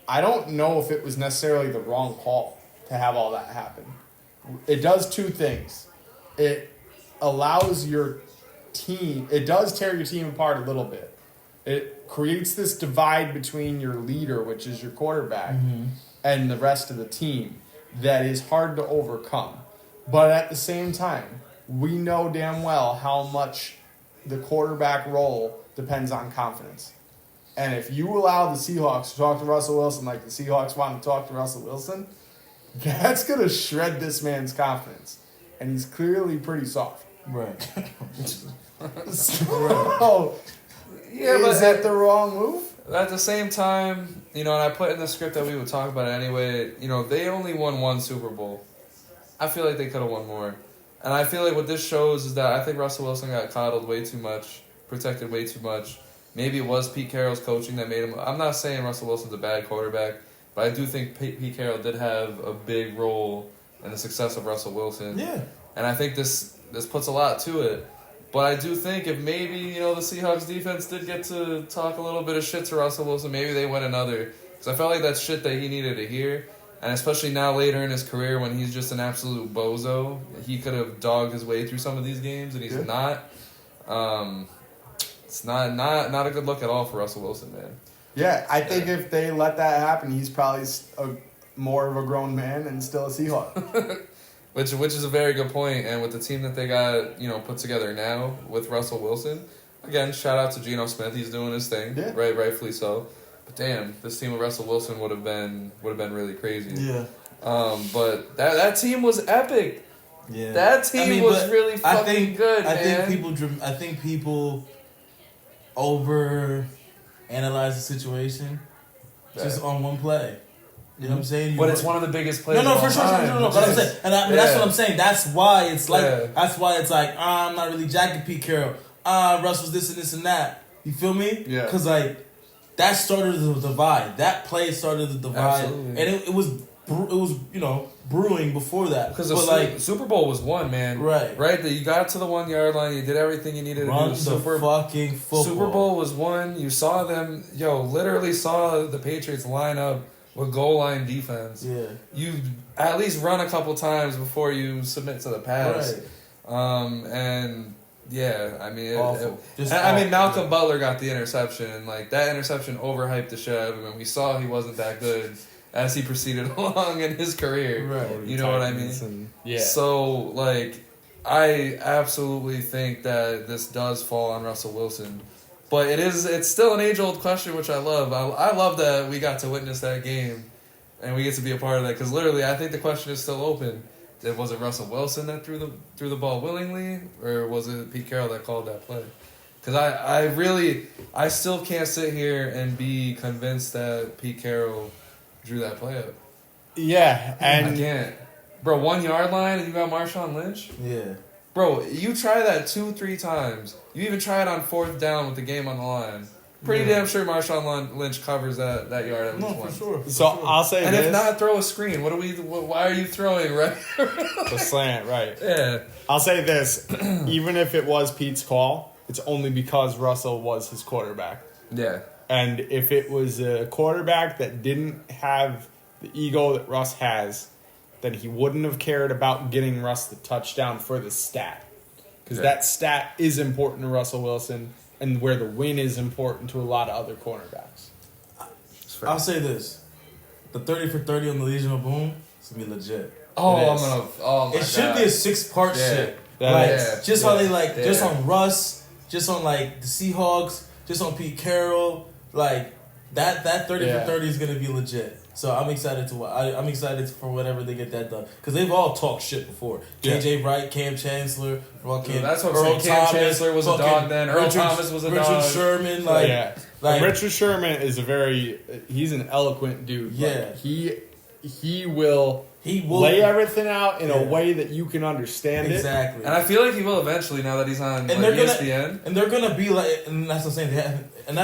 I don't know if it was necessarily the wrong call to have all that happen. It does two things. It allows your team, it does tear your team apart a little bit. It creates this divide between your leader, which is your quarterback, and the rest of the team that is hard to overcome. But at the same time, we know damn well how much the quarterback role depends on confidence. And if you allow the Seahawks to talk to Russell Wilson like the Seahawks want to talk to Russell Wilson, that's going to shred this man's confidence. And he's clearly pretty soft. Right. So, is that the wrong move? At the same time, and I put in the script that we would talk about it anyway, they only won one Super Bowl. I feel like they could have won more. And I feel like what this shows is that I think Russell Wilson got coddled way too much, protected way too much. Maybe it was Pete Carroll's coaching that made him... I'm not saying Russell Wilson's a bad quarterback, but I do think Pete Carroll did have a big role in the success of Russell Wilson. Yeah. And I think this puts a lot to it. But I do think if maybe, the Seahawks defense did get to talk a little bit of shit to Russell Wilson, maybe they win another. Because I felt like that's shit that he needed to hear. And especially now later in his career when he's just an absolute bozo, he could have dogged his way through some of these games, and he's not. It's not a good look at all for Russell Wilson, man. Yeah, I think if they let that happen, he's probably more of a grown man and still a Seahawk. Which is a very good point. And with the team that they got, put together now with Russell Wilson, again, shout out to Geno Smith. He's doing his thing, right, rightfully so. But damn, this team with Russell Wilson would have been really crazy. Yeah. But that team was epic. Yeah. That team was really fucking good, man. I think people over analyze the situation just on one play. You know what I'm saying? But it's one of the biggest plays. No, for sure. No. But I'm saying, that's what I'm saying. That's why it's like, I'm not really jacking Pete Carroll. Russ was this and this and that. You feel me? Yeah. Because that started the divide. That play started the divide, Absolutely. and it was brewing before that. Because the Super Bowl was won, man. Right. That you got to the 1 yard line, you did everything you needed to do. Fucking football. Super Bowl was won. You saw them, literally saw the Patriots line up with goal line defense. Yeah. You at least run a couple times before you submit to the pass. Right. And yeah, I mean, Malcolm Butler got the interception, and that interception overhyped the shit out of him, and we saw he wasn't that good as he proceeded along in his career. Right. You know what I mean? Yeah. So I absolutely think that this does fall on Russell Wilson. But it's still an age-old question, which I love. I love that we got to witness that game, and we get to be a part of that. Because literally, I think the question is still open. Was it Russell Wilson that threw the ball willingly, or was it Pete Carroll that called that play? Because I still can't sit here and be convinced that Pete Carroll drew that play up. Yeah, and I can't. Bro, 1 yard line and you got Marshawn Lynch? Yeah. Bro, you try that 2-3 times. You even try it on 4th down with the game on the line. Pretty damn sure Marshawn Lynch covers that yard at least once. For sure. So I'll say and this. if not, throw a screen. Why are you throwing right? The slant, right. Yeah. I'll say this. Even if it was Pete's call, it's only because Russell was his quarterback. Yeah. And if it was a quarterback that didn't have the ego that Russ has, then he wouldn't have cared about getting Russ the touchdown for the stat. Because that stat is important to Russell Wilson, and where the win is important to a lot of other cornerbacks. I'll say this. The 30 for 30 on the Legion of Boom is going to be legit. Oh, my It should be a 6-part shit. Just on Russ, just on the Seahawks, just on Pete Carroll, that 30 for 30 is gonna be legit. So I'm excited I'm excited for whenever they get that done, because they've all talked shit before. KJ Wright, Cam Chancellor, that's what I'm saying. Cam Chancellor was a dog then. Earl Thomas was a dog. Richard Sherman, Richard Sherman is he's an eloquent dude. Yeah, he will lay everything out in a way that you can understand exactly. And I feel like he will eventually, now that he's on ESPN. And they're gonna be and that's what I'm saying. And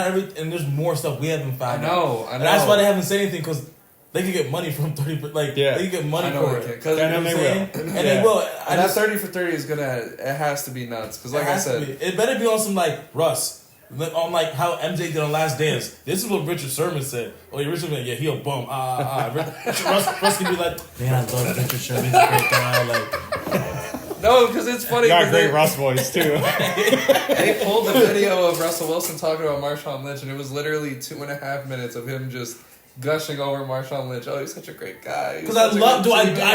there's more stuff we haven't found. I know. And that's why they haven't said anything, because they can get money from 30. They can get money for it. Because they will. And that 30 for 30 is it has to be nuts. Because like I said, it better be on some Russ. On how MJ did on Last Dance. This is what Richard Sherman said. Oh, yeah, Richard Sherman, he a bum. Russ can be like, man, I love Richard Sherman. He's a great guy. No, because it's funny. Got a great Russ voice too. They pulled the video of Russell Wilson talking about Marshawn Lynch, and it was literally 2.5 minutes of him just gushing over Marshawn Lynch. Oh, he's such a great guy. Because I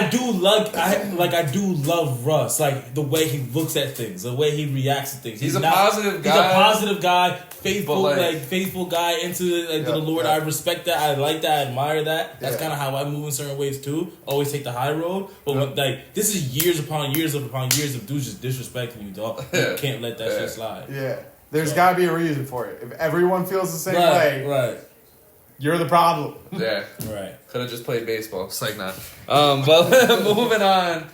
do love Russ. The way he looks at things, the way he reacts to things. He's a positive guy. He's a positive guy, faithful guy into the Lord. I respect that. I like that. I admire that. That's kind of how I move in certain ways too. Always take the high road. But this is years upon years of dudes just disrespecting you, dog. You can't let that shit slide. Yeah. There's got to be a reason for it. If everyone feels the same way, right, you're the problem. Yeah. right. Could have just played baseball. It's like, nah. But moving on.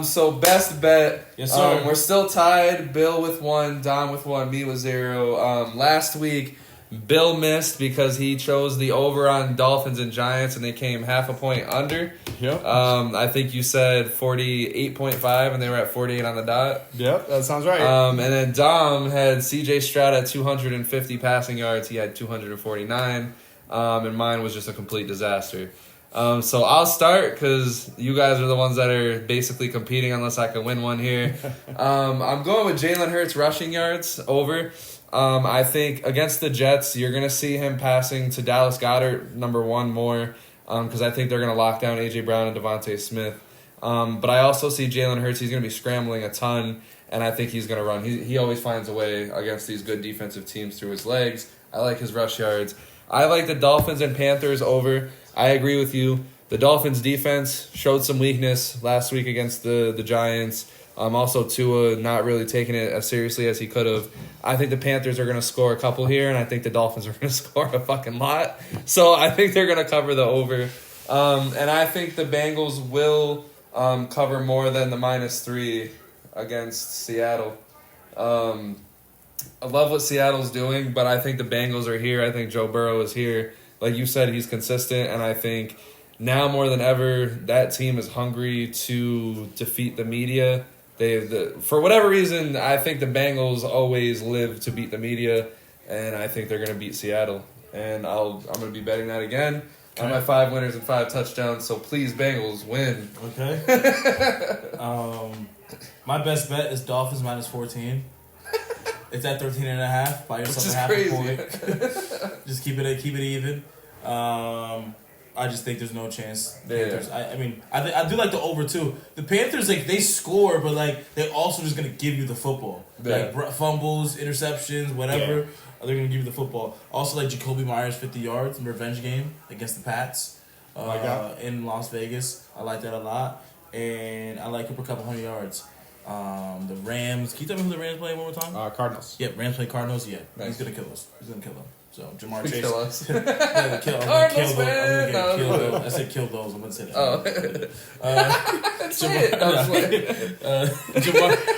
So best bet. Yes, sir. We're still tied. Bill with 1, Dom with 1, me with 0. Last week, Bill missed because he chose the over on Dolphins and Giants, and they came half a point under. Yep. I think you said 48.5, and they were at 48 on the dot. Yep, that sounds right. And then Dom had C.J. Stroud at 250 passing yards. He had 249. And mine was just a complete disaster. So I'll start because you guys are the ones that are basically competing unless I can win one here. I'm going with Jalen Hurts rushing yards over. I think against the Jets, you're going to see him passing to Dallas Goedert, number 1, more because I think they're going to lock down A.J. Brown and Devontae Smith. But I also see Jalen Hurts. He's going to be scrambling a ton, and I think he's going to run. He always finds a way against these good defensive teams through his legs. I like his rush yards. I like the Dolphins and Panthers over. I agree with you. The Dolphins defense showed some weakness last week against the Giants. Also, Tua not really taking it as seriously as he could have. I think the Panthers are going to score a couple here, and I think the Dolphins are going to score a fucking lot. So I think they're going to cover the over. And I think the Bengals will cover more than the -3 against Seattle. I love what Seattle's doing, but I think the Bengals are here. I think Joe Burrow is here. Like you said, he's consistent, and I think now more than ever, that team is hungry to defeat the media. For whatever reason, I think the Bengals always live to beat the media, and I think they're going to beat Seattle. And I'm going to be betting that again. Okay. I'm at 5 winners and 5 touchdowns, so please, Bengals, win. Okay. My best bet is Dolphins -14. It's at 13.5. Buy yourself a half a point. Just keep it even. I just think there's no chance. Panthers. Yeah. I mean, I do like the over too. The Panthers, like, they score, but like they also just gonna give you the football. Yeah. Like fumbles, interceptions, whatever. Yeah. They're gonna give you the football. Also, like Jacoby Myers 50 yards in revenge game against the Pats in Las Vegas. I like that a lot, and I like Cooper Kupp 100 yards. The Rams. Can you tell me who the Rams play one more time? Cardinals. Yep, Rams play Cardinals. Yeah, nice. He's gonna kill us. So Jamar Chase. Kill us. I'm gonna kill those. I said kill those. I'm gonna say that.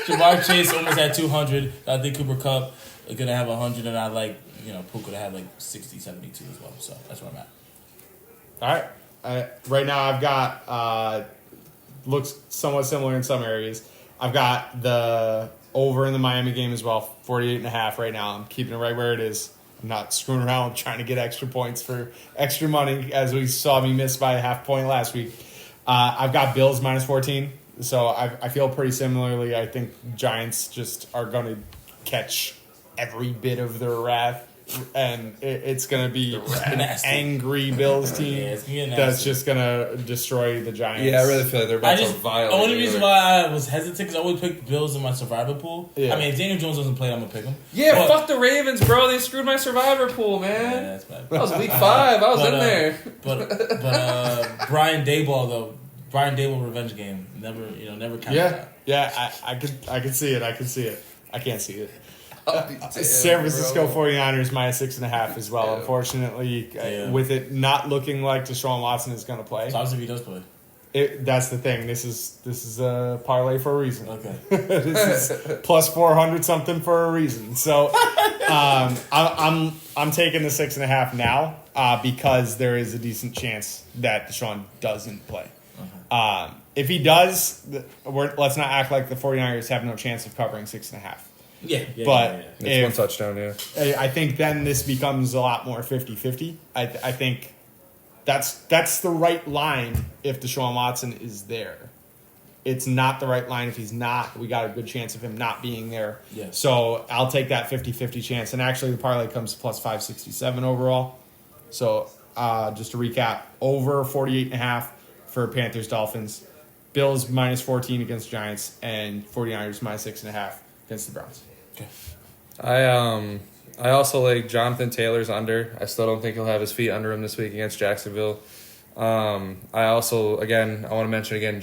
Jamar Chase almost had 200. I think Cooper Kupp is gonna have 100, and I like Puka to have like 60, 72 as well. So that's where I'm at. All right. Right now I've got looks somewhat similar in some areas. I've got the over in the Miami game as well, 48.5 right now. I'm keeping it right where it is. I'm not screwing around trying to get extra points for extra money, as we saw me miss by a half point last week. I've got Bills -14, so I feel pretty similarly. I think Giants just are going to catch every bit of their wrath, and it's going to be an angry Bills team that's just going to destroy the Giants. Yeah, I really feel like they're about to violate. The only reason why I was hesitant because I always pick the Bills in my survivor pool. Yeah. I mean, if Daniel Jones doesn't play, I'm going to pick him. Yeah, fuck the Ravens, bro. They screwed my survivor pool, man. Yeah, that's bad. That was week 5. I was in there. But Brian Daboll, though. Brian Daboll revenge game. Never count out. Yeah, I could see it. I can't see it. San Francisco 49ers -6.5 as well. Yeah. Unfortunately, with it not looking like Deshaun Watson is going to play. So obviously he does play. That's the thing. This is a parlay for a reason. Okay. This is plus 400 something for a reason. So I'm taking the 6.5 now because there is a decent chance that Deshaun doesn't play. Uh-huh. If he does, let's not act like the 49ers have no chance of covering 6.5. But it's one touchdown, I think then this becomes a lot more 50-50. I think that's the right line if Deshaun Watson is there. It's not the right line if he's not. We got a good chance of him not being there. Yeah. So I'll take that 50-50 chance. And actually the parlay comes to plus 567 overall. So just to recap, over 48.5 for Panthers Dolphins, Bills -14 against Giants, and 49ers -6.5 against the Browns. Okay. I also like Jonathan Taylor's under. I still don't think he'll have his feet under him this week against Jacksonville. I also, again, I want to mention again,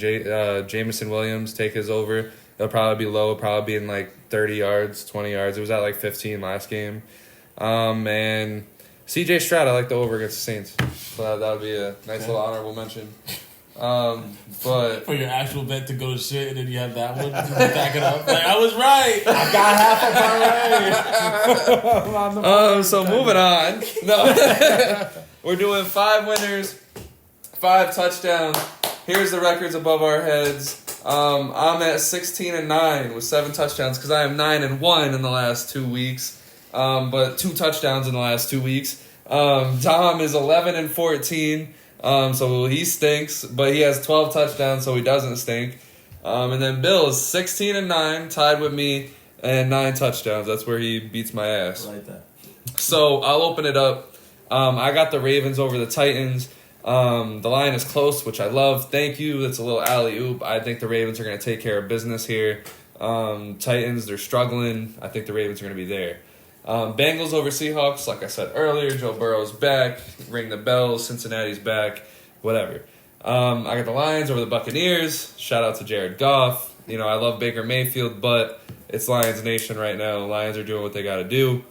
Jameson Williams, take his over. It'll probably be low, probably be in like 30 yards, 20 yards. It was at like 15 last game. And CJ Stroud, I like the over against the Saints. So that would be a nice little honorable mention. But for your actual bet to go to shit, and then you have that one to back it up. Like, I was right. I got half of my so moving on. No, we're doing 5 winners, 5 touchdowns. Here's the records above our heads. I'm at 16-9 with 7 touchdowns because I am 9-1 in the last 2 weeks. But 2 touchdowns in the last 2 weeks. Dom is 11-14. So he stinks, but he has 12 touchdowns, so he doesn't stink. And then Bill is 16-9, tied with me, and 9 touchdowns. That's where he beats my ass. I like that. So I'll open it up. I got the Ravens over the Titans. The line is close, which I love. Thank you. That's a little alley-oop. I think the Ravens are going to take care of business here. Titans, they're struggling. I think the Ravens are going to be there. Bengals over Seahawks, like I said earlier, Joe Burrow's back, ring the bells, Cincinnati's back, whatever. I got the Lions over the Buccaneers, shout out to Jared Goff. You know, I love Baker Mayfield, but it's Lions Nation right now. Lions are doing what they got to do.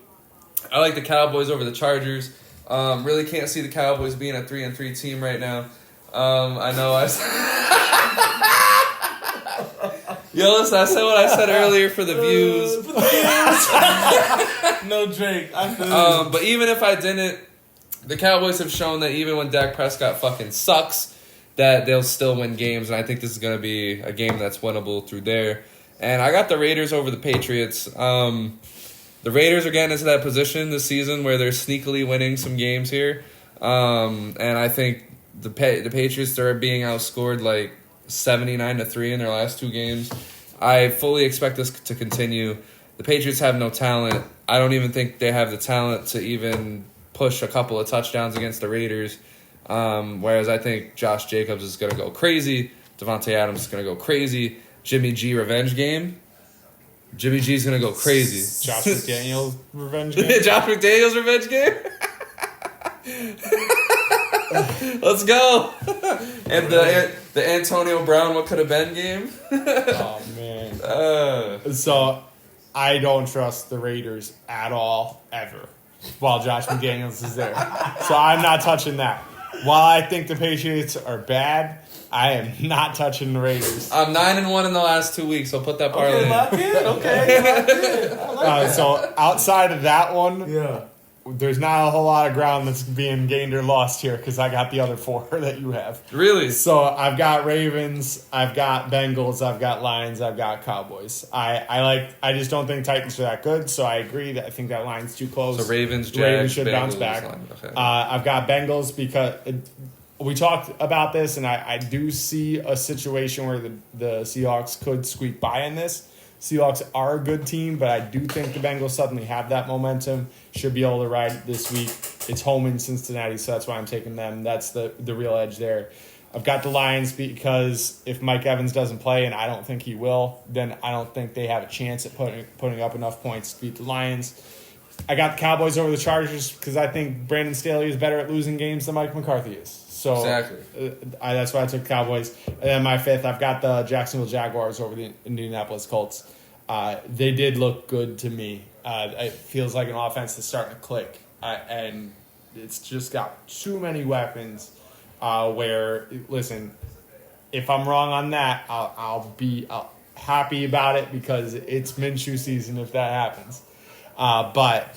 I like the Cowboys over the Chargers. Really can't see the Cowboys being a 3-3 team right now. I know Yo, listen, I said what I said earlier for the views. No Drake. I feel but even if I didn't, the Cowboys have shown that even when Dak Prescott fucking sucks, that they'll still win games. And I think this is going to be a game that's winnable through there. And I got the Raiders over the Patriots. The Raiders are getting into that position this season where they're sneakily winning some games here. And I think the Patriots are being outscored like 79-3 in their last 2 games. I fully expect this to continue. The Patriots have no talent. I don't even think they have the talent to even push a couple of touchdowns against the Raiders. Whereas I think Josh Jacobs is going to go crazy. Devontae Adams is going to go crazy. Jimmy G revenge game. Jimmy G's going to go crazy. Josh McDaniels revenge game. Josh McDaniels revenge game. Let's go. And the Antonio Brown what could have been game. Oh man. So I don't trust the Raiders at all ever while Josh McDaniels is there. So I'm not touching that. While I think the Patriots are bad, I am not touching the Raiders. I'm 9-1 in the last 2 weeks, so put that parlay in. Lock in. Okay. I like that. So outside of that one, Yeah. there's not a whole lot of ground that's being gained or lost here because I got the other 4 that you have. Really? So I've got Ravens, I've got Bengals, I've got Lions, I've got Cowboys. I just don't think Titans are that good, so I agree that I think that line's too close. So Ravens, Jags, should Bengals, bounce back. Okay. I've got Bengals because we talked about this, and I do see a situation where the Seahawks could squeak by in this. Seahawks are a good team, but I do think the Bengals suddenly have that momentum. Should be able to ride it this week. It's home in Cincinnati, so that's why I'm taking them. That's the real edge there. I've got the Lions because if Mike Evans doesn't play, and I don't think he will, then I don't think they have a chance at putting up enough points to beat the Lions. I got the Cowboys over the Chargers because I think Brandon Staley is better at losing games than Mike McCarthy is. So exactly. That's why I took Cowboys. And then my 5th, I've got the Jacksonville Jaguars over the Indianapolis Colts. They did look good to me. It feels like an offense that's starting to click. And it's just got too many weapons where, listen, if I'm wrong on that, I'll be happy about it because it's Minshew season if that happens. But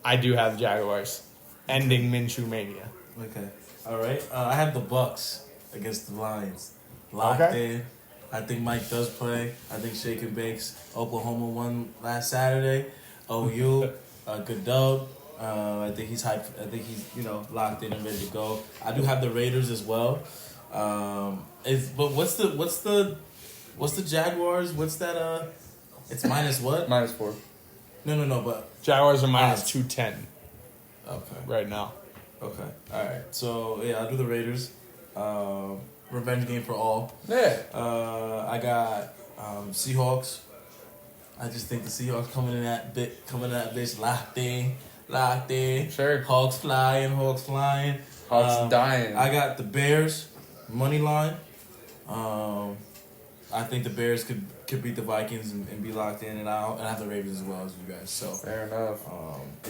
I do have the Jaguars ending Minshew mania. Okay. All right. I have the Bucks against the Lions. Locked in. I think Mike does play. I think Shake and Bakes. Oklahoma won last Saturday. OU, good dub. I think he's hyped. I think he's locked in and ready to go. I do have the Raiders as well. But what's the Jaguars? What's that? It's minus what? -4. No. But Jaguars are minus 210 okay. right now. Okay. All right. So yeah, I'll do the Raiders. Revenge game for all. Yeah. I got Seahawks. I just think the Seahawks coming in that bitch locked in. Sure. Hawks flying. Hawks dying. I got the Bears money line. I think the Bears could beat the Vikings and be locked in, and I have the Ravens as well as you guys. So fair enough.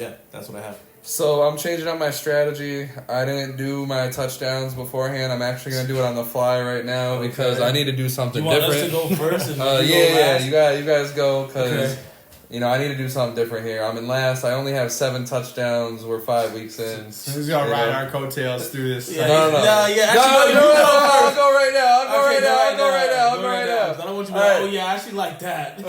Yeah, that's what I have. So I'm changing up my strategy. I didn't do my touchdowns beforehand. I'm actually gonna do it on the fly right now because I need to do something different. You want us to go first? And yeah. You guys go because I need to do something different here. I'm in last. I only have 7 touchdowns. We're 5 weeks in. Who's gonna ride our coattails through this? No. I'll go right now. I'll go right now. I don't want you to I actually like that.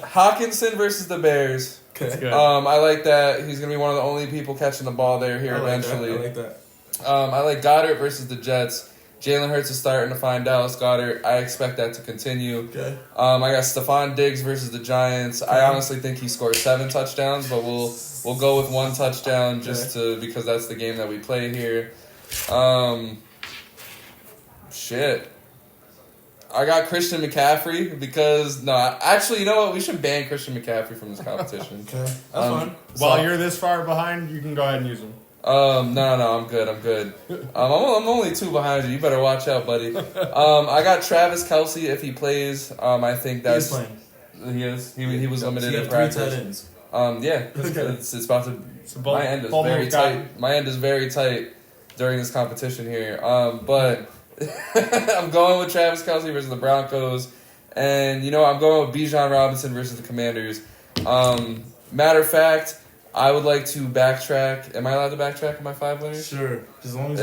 Hawkinson versus the Bears. That's good. I like that. He's gonna be one of the only people catching the ball here eventually. I like that. I like Goddard versus the Jets. Jalen Hurts is starting to find Dallas Goedert. I expect that to continue. Okay. I got Stephon Diggs versus the Giants. I honestly think he scores 7 touchdowns, but we'll go with 1 touchdown because that's the game that we play here. I got Christian McCaffrey because actually, you know what? We should ban Christian McCaffrey from this competition. Okay, that's fine. While you're this far behind, you can go ahead and use him. No, I'm good. I'm only 2 behind you. You better watch out, buddy. I got Travis Kelce if he plays. I think that's he is. He was limited in practice. It's about to. My end is very tight. My end is very tight during this competition here. But I'm going with Travis Kelce versus the Broncos, and I'm going with Bijan Robinson versus the Commanders. Matter of fact, I would like to backtrack. Am I allowed to backtrack in my 5 winners? Sure. As long as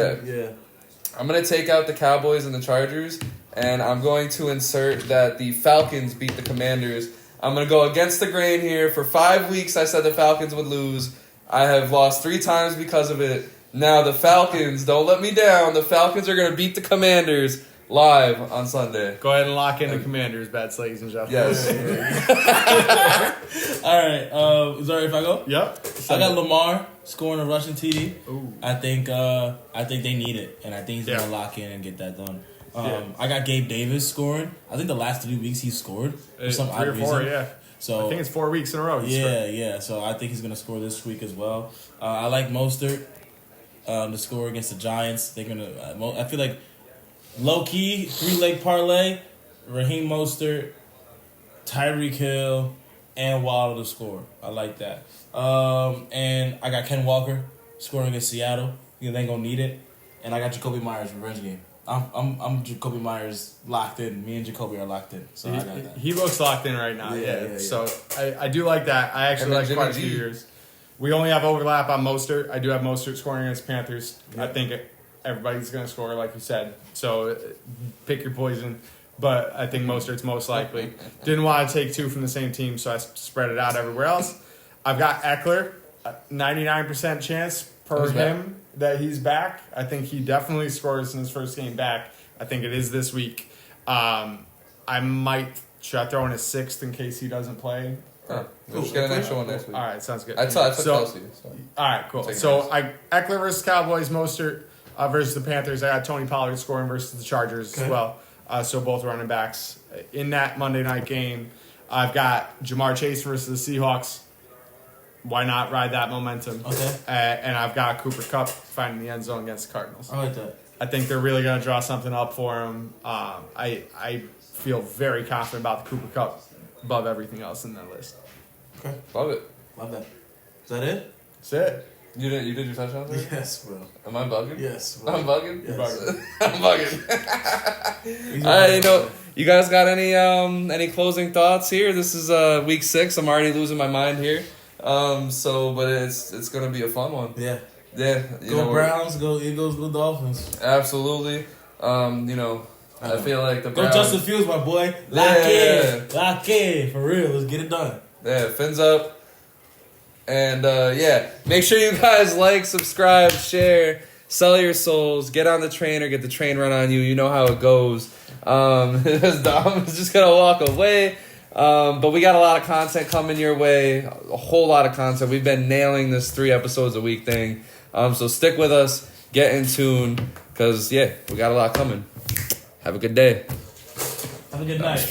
I'm going to take out the Cowboys and the Chargers, and I'm going to insert that the Falcons beat the Commanders. I'm going to go against the grain here. For 5 weeks, I said the Falcons would lose. I have lost 3 times because of it. Now the Falcons, don't let me down. The Falcons are going to beat the Commanders live on Sunday. Go ahead and lock in the Commanders bets, ladies and gentlemen. Yes. All right. Is it all right if I go? Yep. I got Lamar scoring a rushing TD. Ooh. I think they need it, and I think he's gonna lock in and get that done. I got Gabe Davis scoring. I think the last 3 weeks he scored for some odd 3 or 4, reason. yeah. So I think it's 4 weeks in a row. Yeah. So I think he's gonna score this week as well. I like Mostert to score against the Giants. They're gonna. I feel like low key 3-leg parlay. Raheem Mostert, Tyreek Hill, and Waddle to score. I like that. And I got Ken Walker scoring against Seattle. They ain't gonna need it. And I got Jacoby Myers revenge game. I'm Jacoby Myers locked in. Me and Jacoby are locked in. So I got that. He looks locked in right now. Yeah. So I do like that. I actually like quite a few years. We only have overlap on Mostert. I do have Mostert scoring against Panthers. Yeah. I think everybody's going to score, like you said. So pick your poison. But I think Mostert's most likely. Didn't want to take 2 from the same team, so I spread it out everywhere else. I've got Eckler, 99% chance per him that he's back. I think he definitely scores in his first game back. I think it is this week. I might try throwing a 6th in case he doesn't play. We'll just get an extra one next week. All right, sounds good. I took Kelsey. So. All right, cool. So Eckler versus Cowboys, Mostert versus the Panthers. I got Tony Pollard scoring versus the Chargers as well. So both running backs. In that Monday night game, I've got Jamar Chase versus the Seahawks. Why not ride that momentum? Okay. And I've got Cooper Kupp finding the end zone against the Cardinals. I like that. I think they're really going to draw something up for him. I feel very confident about the Cooper Kupp above everything else in that list. Okay. Love it. Love that. Is that it? That's it. You did your touchdown there? Yes, bro. Am I bugging? Yes, bro. I'm bugging? Yes. I'm bugging. All right, you guys got any closing thoughts here? This is week 6. I'm already losing my mind here. But it's gonna be a fun one. Yeah. Yeah. Go Browns, go Eagles, go Dolphins. Absolutely. I feel like the Browns. Go Justin Fields, my boy. Lock in. For real. Let's get it done. Yeah, fins up. And make sure you guys like, subscribe, share, sell your souls, get on the train or get the train run on you. You know how it goes. Dom is just gonna walk away. But we got a lot of content coming your way. A whole lot of content. We've been nailing this 3 episodes a week thing. So stick with us. Get in tune. Because, we got a lot coming. Have a good day. Have a good night.